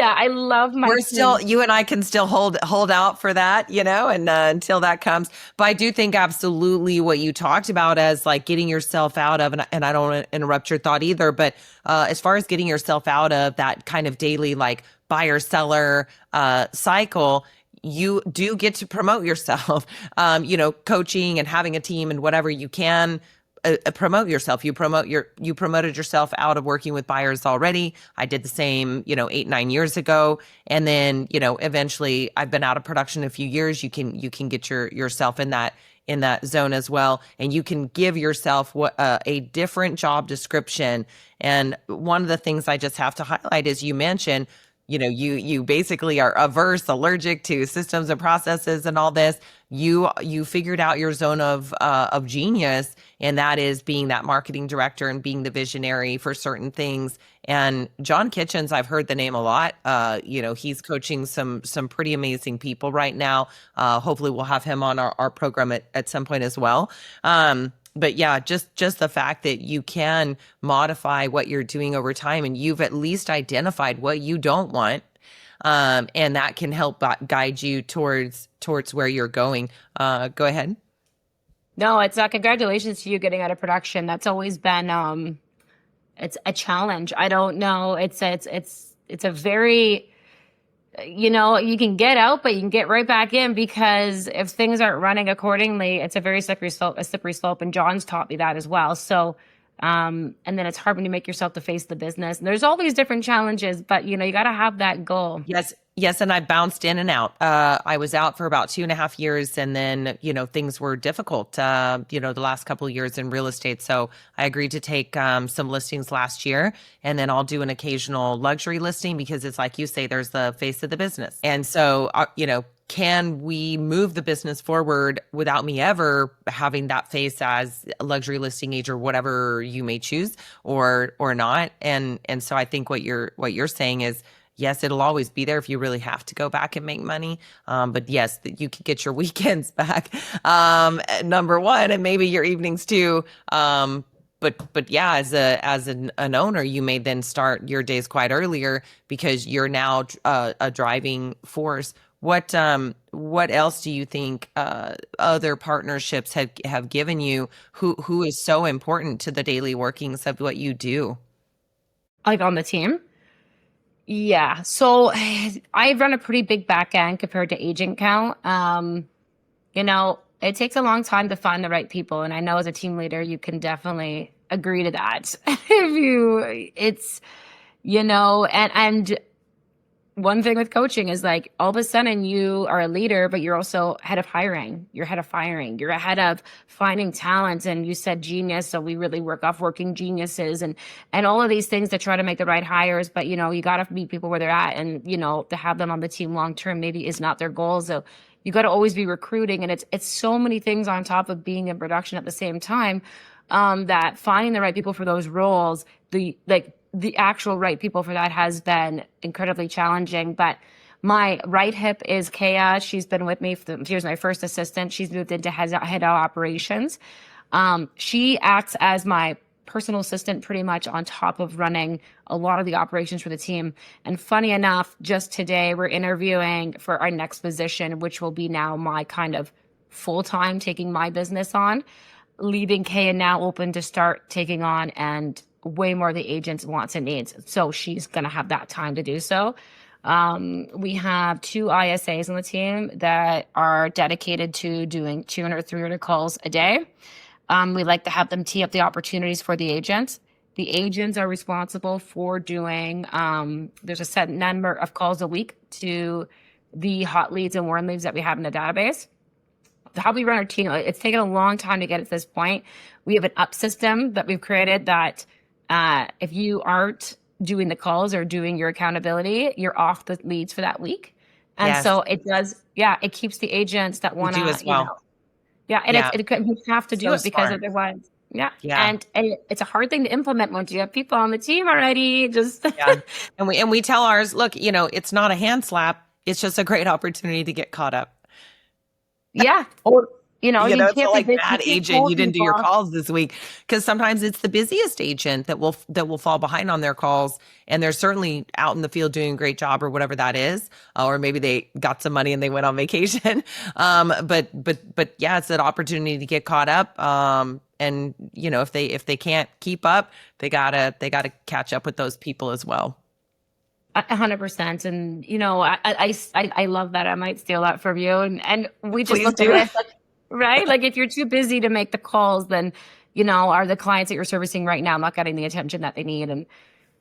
I love my. We're still, you and I can still hold out for that, and until that comes. But I do think absolutely what you talked about as getting yourself out of, and I don't want to interrupt your thought either, but as far as getting yourself out of that kind of daily buyer seller cycle, you do get to promote yourself, coaching and having a team and whatever you can. Promote yourself. You promoted yourself out of working with buyers already. I did the same, 8-9 years ago. And then, eventually I've been out of production a few years. You can get yourself in that zone as well. And you can give yourself a different job description. And one of the things I just have to highlight is you mentioned, you basically are allergic to systems and processes and all this. You figured out your zone of genius, and that is being that marketing director and being the visionary for certain things. And John Kitchens, I've heard the name a lot. He's coaching some pretty amazing people right now. Hopefully we'll have him on our program at some point as well. But yeah, just the fact that you can modify what you're doing over time, and you've at least identified what you don't want, and that can help guide you towards where you're going. Go ahead. No, it's congratulations to you getting out of production. That's always been it's a challenge. I don't know. It's a very, you can get out, but you can get right back in, because if things aren't running accordingly, it's a very slippery slope. And John's taught me that as well. So, and then it's hard when you make yourself the face of the business. And there's all these different challenges, but you got to have that goal. Yes, and I bounced in and out. I was out for about 2.5 years, and then things were difficult. The last couple of years in real estate, so I agreed to take some listings last year, and then I'll do an occasional luxury listing, because it's like you say, there's the face of the business, and so can we move the business forward without me ever having that face as a luxury listing agent, or whatever you may choose, or not? And so I think what you're saying is, yes, it'll always be there if you really have to go back and make money. But yes, that you can get your weekends back, number one, and maybe your evenings too. But yeah, as an owner, you may then start your days quite earlier, because you're now a driving force. What else do you think other partnerships have given you, who is so important to the daily workings of what you do? Like on the team? Yeah. So I run a pretty big back end compared to agent count. It takes a long time to find the right people. And I know as a team leader, you can definitely agree to that. And one thing with coaching is, like, all of a sudden you are a leader, but you're also head of hiring. You're head of firing. You're ahead of finding talent. And you said genius. So we really work off working geniuses and all of these things to try to make the right hires. But, you got to meet people where they're at, and, to have them on the team long-term maybe is not their goal. So you got to always be recruiting. And it's so many things on top of being in production at the same time, that finding the right people for those roles, the actual right people for that has been incredibly challenging. But my right hip is Kaya. She's been with me. She was my first assistant. She's moved into head of operations. She acts as my personal assistant pretty much on top of running a lot of the operations for the team. And funny enough, just today we're interviewing for our next position, which will be now my kind of full-time taking my business on, leaving Kaya now open to start taking on and way more the agent's wants and needs. So she's going to have that time to do so. We have 2 ISAs on the team that are dedicated to doing 200, 300 calls a day. We like to have them tee up the opportunities for the agents. The agents are responsible for doing, there's a set number of calls a week to the hot leads and warm leads that we have in the database. How we run our team, it's taken a long time to get at this point. We have an up system that we've created that if you aren't doing the calls or doing your accountability, you're off the leads for that week. And so it does, it keeps the agents that want to, as well. You have to do it, because smart. otherwise, and it's a hard thing to implement once you have people on the team already. And we tell ours, look, it's not a hand slap. It's just a great opportunity to get caught up. Or you it's can't like bad agent. You didn't do your calls this week, because sometimes it's the busiest agent that will fall behind on their calls, and they're certainly out in the field doing a great job, or whatever that is, or maybe they got some money and they went on vacation. But yeah, it's an opportunity to get caught up. And if they can't keep up, they gotta catch up with those people as well. 100%. And I love that. I might steal that from you. And we just Please looked do. at it, right? Like, if you're too busy to make the calls, then are the clients that you're servicing right now not getting the attention that they need? And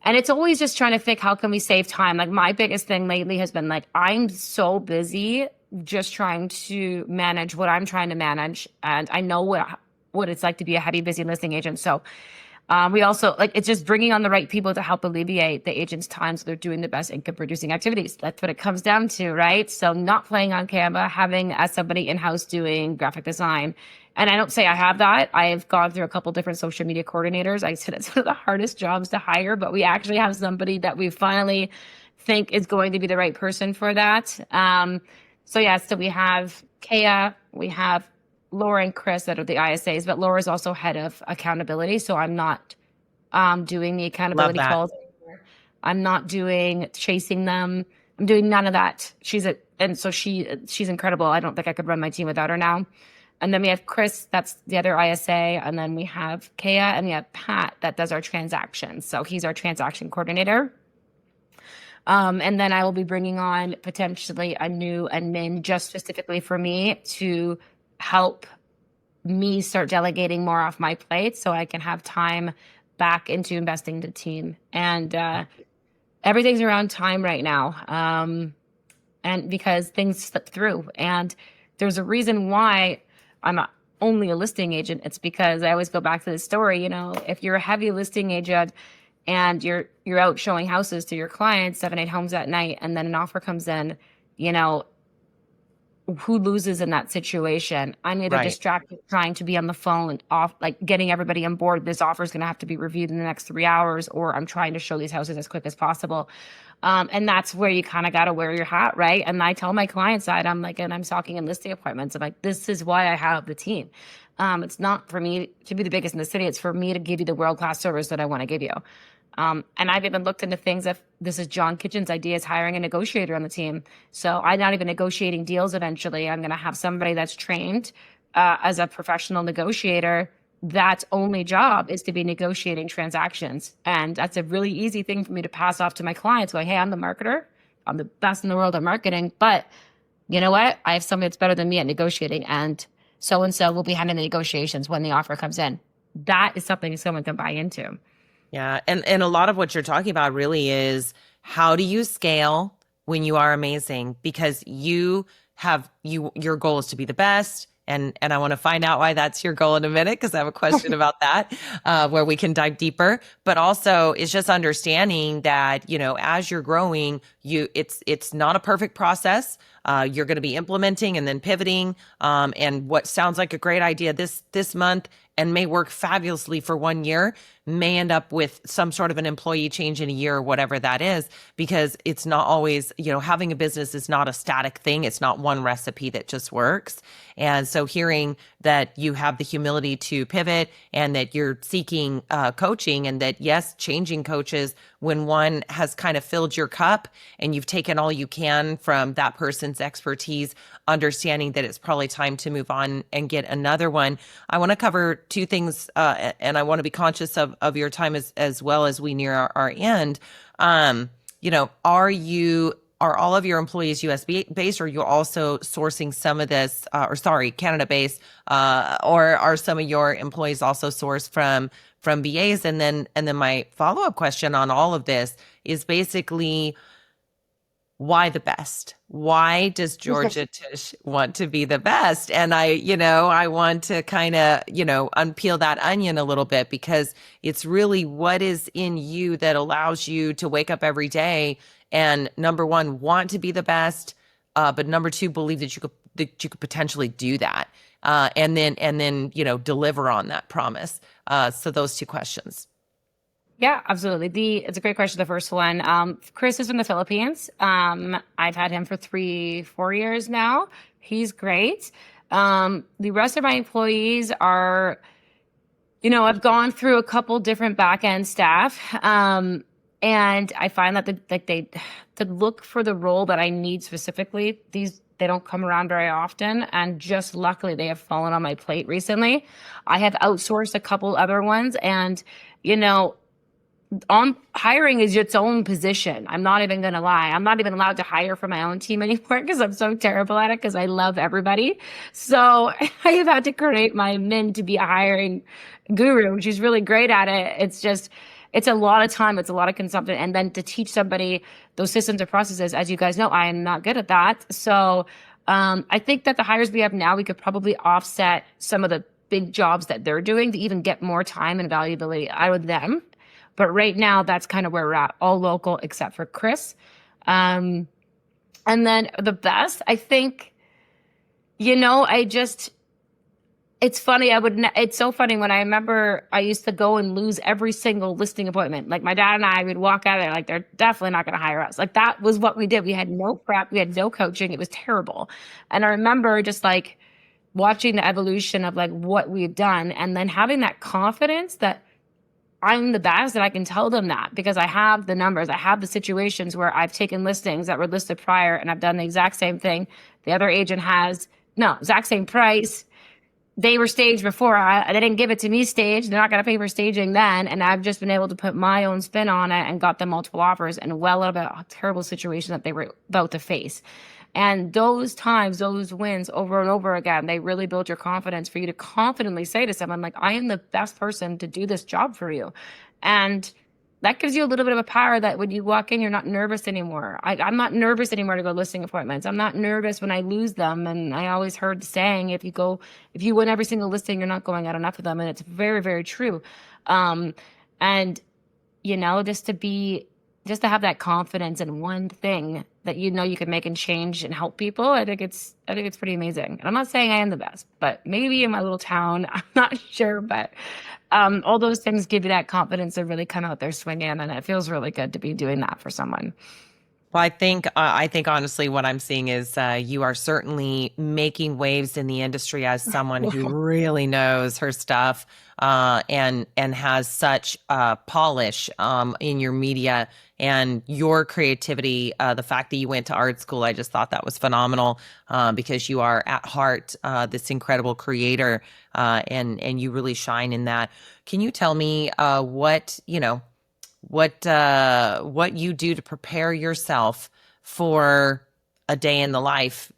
it's always just trying to think, how can we save time? Like, my biggest thing lately has been, like, I'm so busy just trying to manage what I'm trying to manage, and I know what it's like to be a heavy, busy listing agent. So we also, like, it's just bringing on the right people to help alleviate the agent's time so they're doing the best income producing activities. That's what it comes down to, right? So not playing on Canva, having somebody in-house doing graphic design, And I don't say I have that. I've gone through a couple different social media coordinators. I said it's one of the hardest jobs to hire, but we actually have somebody that we finally think is going to be the right person for that. So yeah, so we have Kaya, we have Laura and Chris that are the ISAs, but Laura's also head of accountability. So I'm not doing the Love accountability that. calls anymore. I'm not doing chasing them. I'm doing none of that. And so she's incredible. I don't think I could run my team without her now. And then we have Chris, that's the other ISA, and then we have Kaya, and we have Pat that does our transactions. So he's our transaction coordinator. And then I will be bringing on potentially a new admin just specifically for me to help me start delegating more off my plate so I can have time back into investing the team. And everything's around time right now. And because things slip through. And there's a reason why I'm not only a listing agent. It's because I always go back to the story, if you're a heavy listing agent and you're out showing houses to your clients, 7, 8 homes at night, and then an offer comes in, who loses in that situation? I'm either Right. distracted trying to be on the phone and off, like getting everybody on board. This offer is going to have to be reviewed in the next 3 hours, or I'm trying to show these houses as quick as possible. And that's where you kind of got to wear your hat, right? And I tell my clients that I'm like, and I'm talking in listing appointments, I'm like, this is why I have the team. It's not for me to be the biggest in the city. It's for me to give you the world-class service that I want to give you. And I've even looked into things. If this is John Kitchen's idea, is hiring a negotiator on the team. So I'm not even negotiating deals eventually. I'm going to have somebody that's trained as a professional negotiator. That's only job is to be negotiating transactions. And that's a really easy thing for me to pass off to my clients going, hey, I'm the marketer. I'm the best in the world at marketing. But you know what? I have somebody that's better than me at negotiating. And so will be handling the negotiations when the offer comes in. That is something someone can buy into. Yeah. And a lot of what you're talking about really is how do you scale when you are amazing? Because your goal is to be the best. And I want to find out why that's your goal in a minute, because I have a question about that, where we can dive deeper. But also it's just understanding that, as you're growing, it's not a perfect process. You're going to be implementing and then pivoting. And what sounds like a great idea this month and may work fabulously for 1 year may end up with some sort of an employee change in a year or whatever that is, because it's not always, having a business is not a static thing. It's not one recipe that just works. And so hearing that you have the humility to pivot and that you're seeking coaching, and that, yes, changing coaches when one has kind of filled your cup and you've taken all you can from that person's expertise, understanding that it's probably time to move on and get another one. I want to cover two things, and I want to be conscious of your time as well as we near our end. Are all of your employees US based, or are you also sourcing some of this, Canada based, or are some of your employees also sourced from BAs? And then my follow-up question on all of this is basically, why the best? Why does Georgia Tusch want to be the best? And I want to kind of, unpeel that onion a little bit, because it's really what is in you that allows you to wake up every day and, number one, want to be the best, but number two, believe that you could potentially do that, and then deliver on that promise. So those two questions. Yeah, absolutely. It's a great question. The first one, Chris is from the Philippines. I've had him for 3-4 years now. He's great. The rest of my employees are, I've gone through a couple different back end staff. And I find that they to look for the role that I need specifically, they don't come around very often. And just luckily they have fallen on my plate recently. I have outsourced a couple other ones, and, hiring is its own position. I'm not even going to lie. I'm not even allowed to hire for my own team anymore because I'm so terrible at it, because I love everybody. So I have had to create my admin to be a hiring guru. She's really great at it. It's a lot of time. It's a lot of consumption. And then to teach somebody those systems or processes, as you guys know, I am not good at that. So I think that the hires we have now, we could probably offset some of the big jobs that they're doing to even get more time and valuability out of them. But right now, that's kind of where we're at, all local except for Chris. And then the best, I think, It's funny. It's so funny when I remember I used to go and lose every single listing appointment. Like my dad and I would walk out of there like they're definitely not going to hire us. Like that was what we did. We had no prep. We had no coaching. It was terrible. And I remember just like watching the evolution of like what we've done and then having that confidence that I'm the best and I can tell them that because I have the numbers. I have the situations where I've taken listings that were listed prior and I've done the exact same thing. The other agent has no exact same price. They were staged before. They didn't give it to me staged. They're not going to pay for staging then. And I've just been able to put my own spin on it and got them multiple offers and well out of a terrible situation that they were about to face. And those times, those wins over and over again, they really build your confidence for you to confidently say to someone, like, I am the best person to do this job for you. And that gives you a little bit of a power that when you walk in, you're not nervous anymore. I'm not nervous anymore to go listing appointments. I'm not nervous when I lose them. And I always heard the saying, if you win every single listing, you're not going out enough of them. And it's very, very true. And just to have that confidence in one thing that you can make and change and help people, I think it's pretty amazing. And I'm not saying I am the best, but maybe in my little town, I'm not sure, but all those things give you that confidence to really come out there swinging, and it feels really good to be doing that for someone. Well, I think honestly, what I'm seeing is you are certainly making waves in the industry as someone who really knows her stuff and has such polish in your media and your creativity. The fact that you went to art school, I just thought that was phenomenal because you are at heart this incredible creator and you really shine in that. Can you tell me what you do to prepare yourself for a day in the life?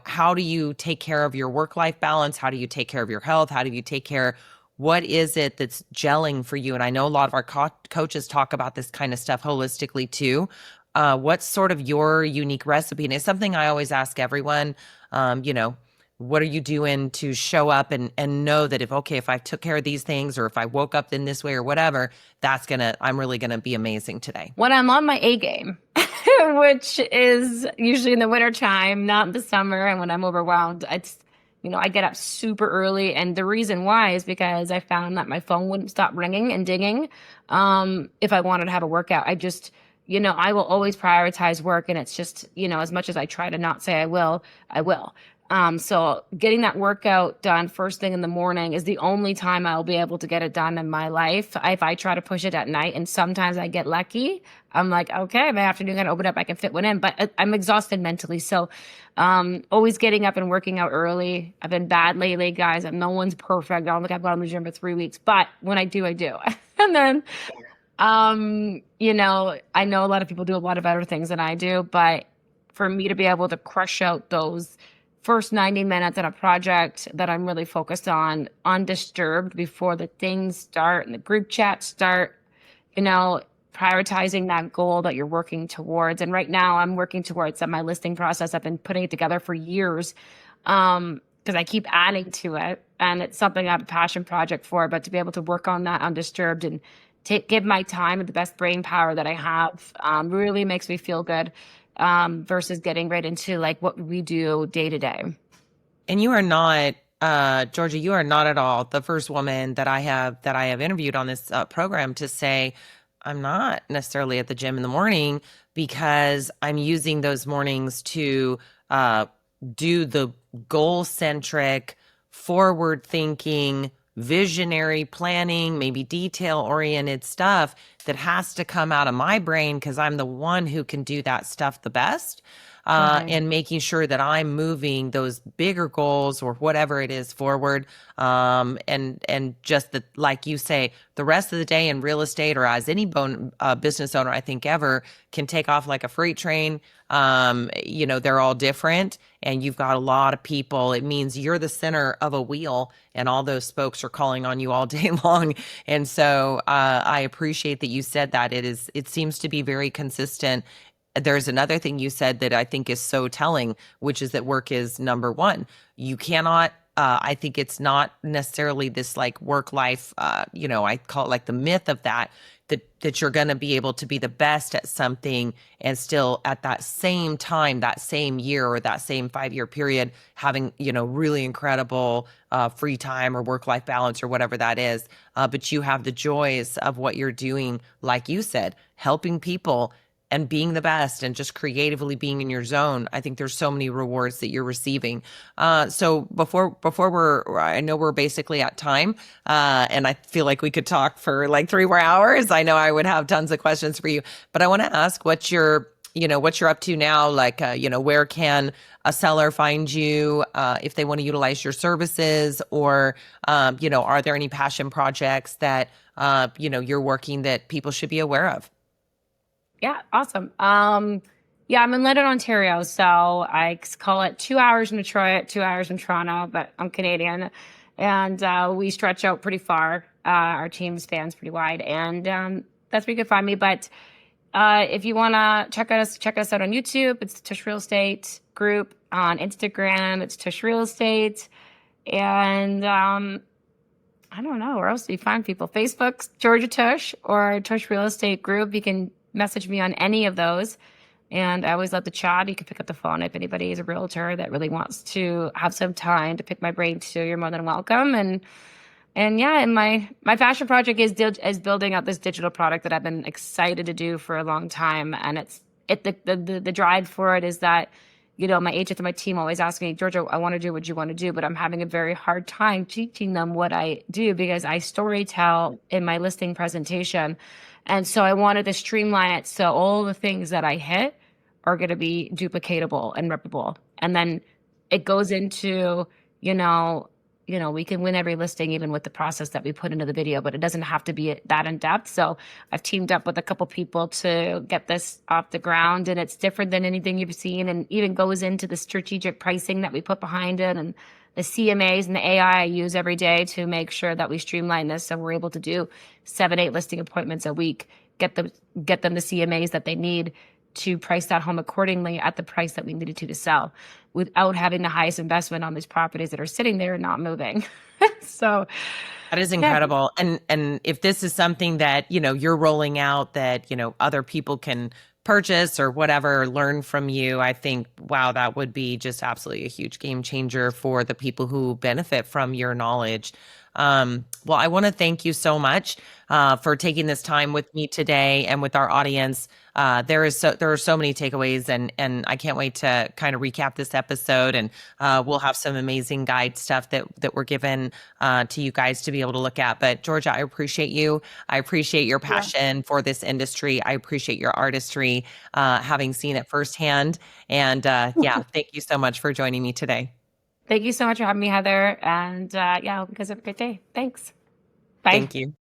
How do you take care of your work-life balance? How do you take care of your health? How do you take care? What is it that's gelling for you? And I know a lot of our coaches talk about this kind of stuff holistically too. What's sort of your unique recipe? And it's something I always ask everyone. What are you doing to show up and know that if I took care of these things or if I woke up in this way or whatever, I'm really gonna be amazing today. When I'm on my A game, which is usually in the winter time, not in the summer, and when I'm overwhelmed, I get up super early, and the reason why is because I found that my phone wouldn't stop ringing and dinging if I wanted to have a workout. I will always prioritize work, and it's just, as much as I try to not say I will, I will. So getting that workout done first thing in the morning is the only time I'll be able to get it done in my life. If I try to push it at night, and sometimes I get lucky, I'm like, okay, my afternoon got to open up, I can fit one in, but I'm exhausted mentally. So, always getting up and working out early. I've been bad lately, guys. No one's perfect. I don't think I've gone to the gym for 3 weeks, but when I do, I do. And then, I know a lot of people do a lot of better things than I do, but for me to be able to crush out those first 90 minutes in a project that I'm really focused on, undisturbed before the things start and the group chats start, prioritizing that goal that you're working towards. And right now I'm working towards my listing process. I've been putting it together for years because I keep adding to it. And it's something I have a passion project for, but to be able to work on that undisturbed and give my time the best brain power that I have really makes me feel good. Versus getting right into like what we do day to day. And you are not, Georgia, you are not at all the first woman that I have interviewed on this program to say, I'm not necessarily at the gym in the morning because I'm using those mornings to do the goal-centric, forward-thinking, visionary planning, maybe detail-oriented stuff that has to come out of my brain because I'm the one who can do that stuff the best. And making sure that I'm moving those bigger goals or whatever it is forward. And just that, like you say, the rest of the day in real estate or as any business owner, I think ever can take off like a freight train. They're all different and you've got a lot of people. It means you're the center of a wheel and all those spokes are calling on you all day long. And so I appreciate that you said that. It seems to be very consistent. There's another thing you said that I think is so telling, which is that work is number one. You cannot I think it's not necessarily this like work life, I call it like the myth of that you're going to be able to be the best at something and still at that same time, that same year or that same 5-year period, having, really incredible free time or work-life balance or whatever that is. But you have the joys of what you're doing, like you said, helping people and being the best and just creatively being in your zone. I think there's so many rewards that you're receiving. So I know we're basically at time, and I feel like we could talk for like 3 more hours. I know I would have tons of questions for you, but I want to ask what you're up to now. Like, where can a seller find you if they want to utilize your services, or are there any passion projects that you're working that people should be aware of? Yeah, awesome. Yeah, I'm in London, Ontario, so I call it 2 hours in Detroit, 2 hours in Toronto, but I'm Canadian, and we stretch out pretty far. Our team spans pretty wide, and that's where you can find me. But if you want to check us out on YouTube. It's Tusch Real Estate Group. On Instagram, it's Tusch Real Estate, and I don't know where else do you find people. Facebook's Georgia Tusch or Tusch Real Estate Group. You can message me on any of those. And I always love to chat. You can pick up the phone if anybody is a realtor that really wants to have some time to pick my brain too. You're more than welcome. And yeah, and my passion project is building out this digital product that I've been excited to do for a long time. And the drive for it is that, my agents and my team always ask me, Georgia, I want to do what you want to do, but I'm having a very hard time teaching them what I do because I story tell in my listing presentation. And so I wanted to streamline it so all the things that I hit are going to be duplicatable and replicable. And then it goes into, we can win every listing even with the process that we put into the video, but it doesn't have to be that in depth. So I've teamed up with a couple people to get this off the ground, and it's different than anything you've seen, and even goes into the strategic pricing that we put behind it and the CMAs and the AI I use every day to make sure that we streamline this so we're able to do 7-8 listing appointments a week, get them the CMAs that they need to price that home accordingly at the price that we needed to sell without having the highest investment on these properties that are sitting there and not moving. So that is yeah. incredible. And if this is something that, you're rolling out that, other people can purchase or whatever, learn from you, I think, wow, that would be just absolutely a huge game changer for the people who benefit from your knowledge. Well, I want to thank you so much for taking this time with me today and with our audience. There are so many takeaways, and I can't wait to kind of recap this episode. And we'll have some amazing guide stuff that we're given to you guys to be able to look at. But Georgia, I appreciate you. I appreciate your passion for this industry. I appreciate your artistry, having seen it firsthand. And yeah, thank you so much for joining me today. Thank you so much for having me, Heather. And yeah, I hope you guys have a great day. Thanks. Bye. Thank you.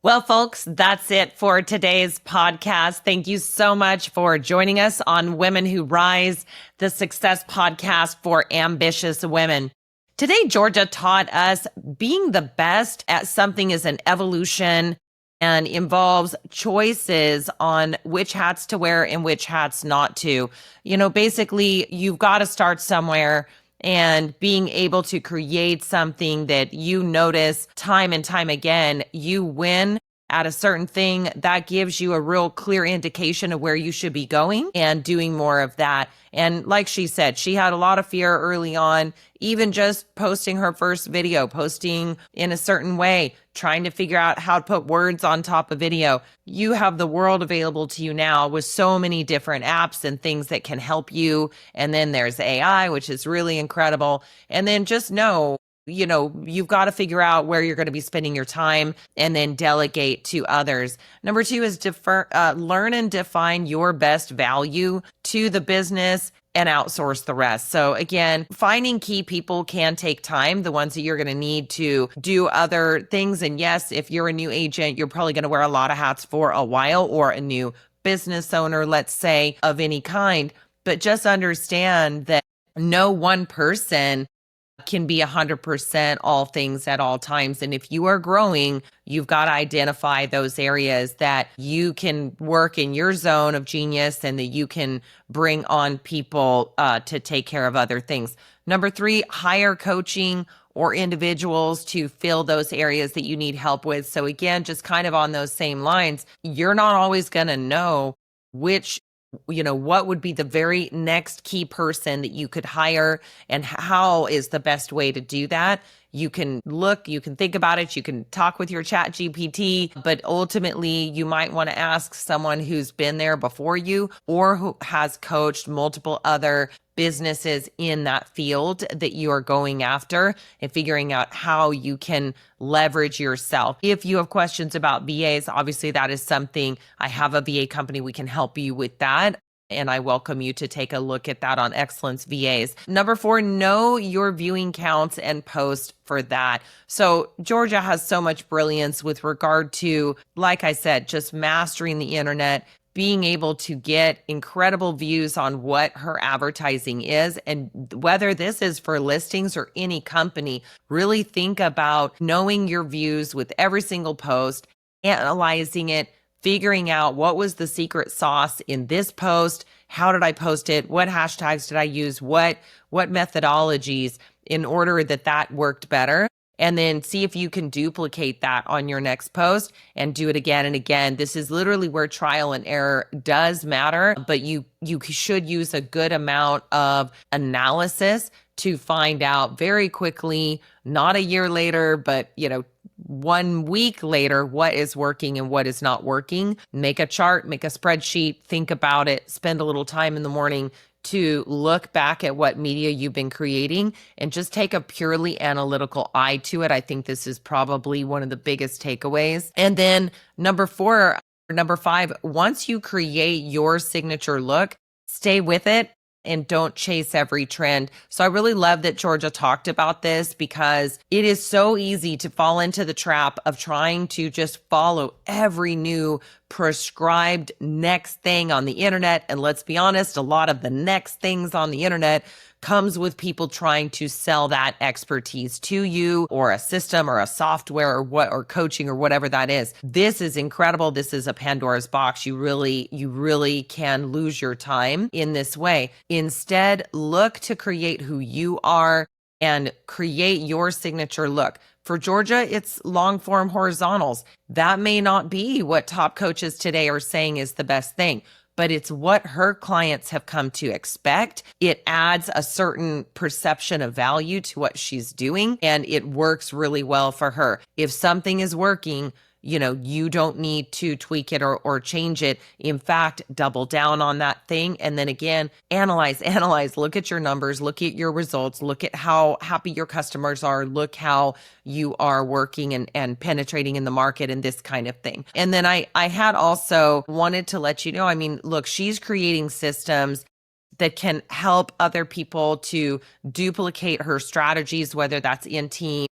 Well, folks, that's it for today's podcast. Thank you so much for joining us on Women Who Rise, the success podcast for ambitious women. Today, Georgia taught us being the best at something is an evolution and involves choices on which hats to wear and which hats not to. Basically, you've got to start somewhere, and being able to create something that you notice time and time again, you win at a certain thing, that gives you a real clear indication of where you should be going and doing more of that. And like she said, she had a lot of fear early on, even just posting her first video, posting in a certain way, trying to figure out how to put words on top of video. You have the world available to you now with so many different apps and things that can help you. And then there's AI, which is really incredible. And then just know, you've got to figure out where you're going to be spending your time and then delegate to others. Number 2 is learn and define your best value to the business and outsource the rest. So again, finding key people can take time, the ones that you're going to need to do other things. And yes, if you're a new agent, you're probably going to wear a lot of hats for a while, or a new business owner, let's say, of any kind. But just understand that no one person can be 100% all things at all times. And if you are growing, you've got to identify those areas that you can work in your zone of genius and that you can bring on people to take care of other things. Number 3, hire coaching or individuals to fill those areas that you need help with. So again, just kind of on those same lines, you're not always going to know which, what would be the very next key person that you could hire and how is the best way to do that. You can look, you can think about it, you can talk with your chat GPT, but ultimately you might want to ask someone who's been there before you or who has coached multiple other businesses in that field that you are going after and figuring out how you can leverage yourself. If you have questions about VAs, obviously that is something. I have a VA company. We can help you with that. And I welcome you to take a look at that on Excellence VAs. Number 4, know your viewing counts and post for that. So Georgia has so much brilliance with regard to, like I said, just mastering the internet, being able to get incredible views on what her advertising is. And whether this is for listings or any company, really think about knowing your views with every single post, analyzing it, figuring out what was the secret sauce in this post, how did I post it, what hashtags did I use, what methodologies in order that worked better. And then see if you can duplicate that on your next post and do it again and again. This is literally where trial and error does matter, but you should use a good amount of analysis to find out very quickly, not a year later, but 1 week later, what is working and what is not working. Make a chart, make a spreadsheet, think about it, spend a little time in the morning to look back at what media you've been creating and just take a purely analytical eye to it. I think this is probably one of the biggest takeaways. And then number 5, once you create your signature look, stay with it and don't chase every trend. So I really love that Georgia talked about this because it is so easy to fall into the trap of trying to just follow every new prescribed next thing on the internet. And let's be honest, a lot of the next things on the internet comes with people trying to sell that expertise to you or a system or a software or coaching or whatever that is. This is incredible. This is a Pandora's box. You really can lose your time in this way. Instead, look to create who you are and create your signature look. For Georgia, it's long form horizontals. That may not be what top coaches today are saying is the best thing, but it's what her clients have come to expect. It adds a certain perception of value to what she's doing, and it works really well for her. If something is working, you don't need to tweak it or change it. In fact, double down on that thing. And then again, analyze, look at your numbers, look at your results, look at how happy your customers are, look how you are working and penetrating in the market and this kind of thing. And then I had also wanted to let you know, look, she's creating systems that can help other people to duplicate her strategies, whether that's in team,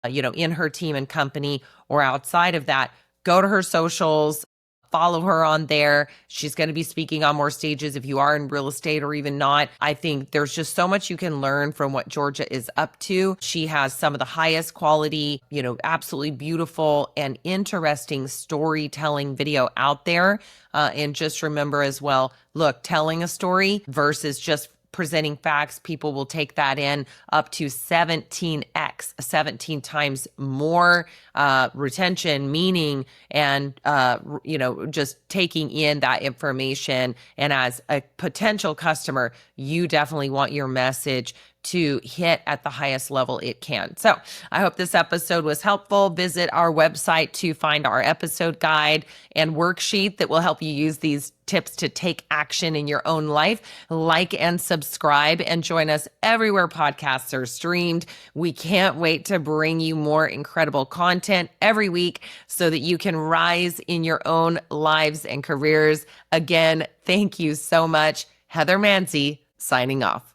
in her team and company or outside of that. Go to her socials, follow her on there. She's going to be speaking on more stages if you are in real estate or even not. I think there's just so much you can learn from what Georgia is up to. She has some of the highest quality, absolutely beautiful and interesting storytelling video out there. And just remember as well, look, telling a story versus just presenting facts, people will take that in up to 17x, 17 times more retention, meaning, and, just taking in that information. And as a potential customer, you definitely want your message to hit at the highest level it can. So I hope this episode was helpful. Visit our website to find our episode guide and worksheet that will help you use these tips to take action in your own life. Like and subscribe and join us everywhere podcasts are streamed. We can't wait to bring you more incredible content every week so that you can rise in your own lives and careers. Again, thank you so much. Heather Mansy signing off.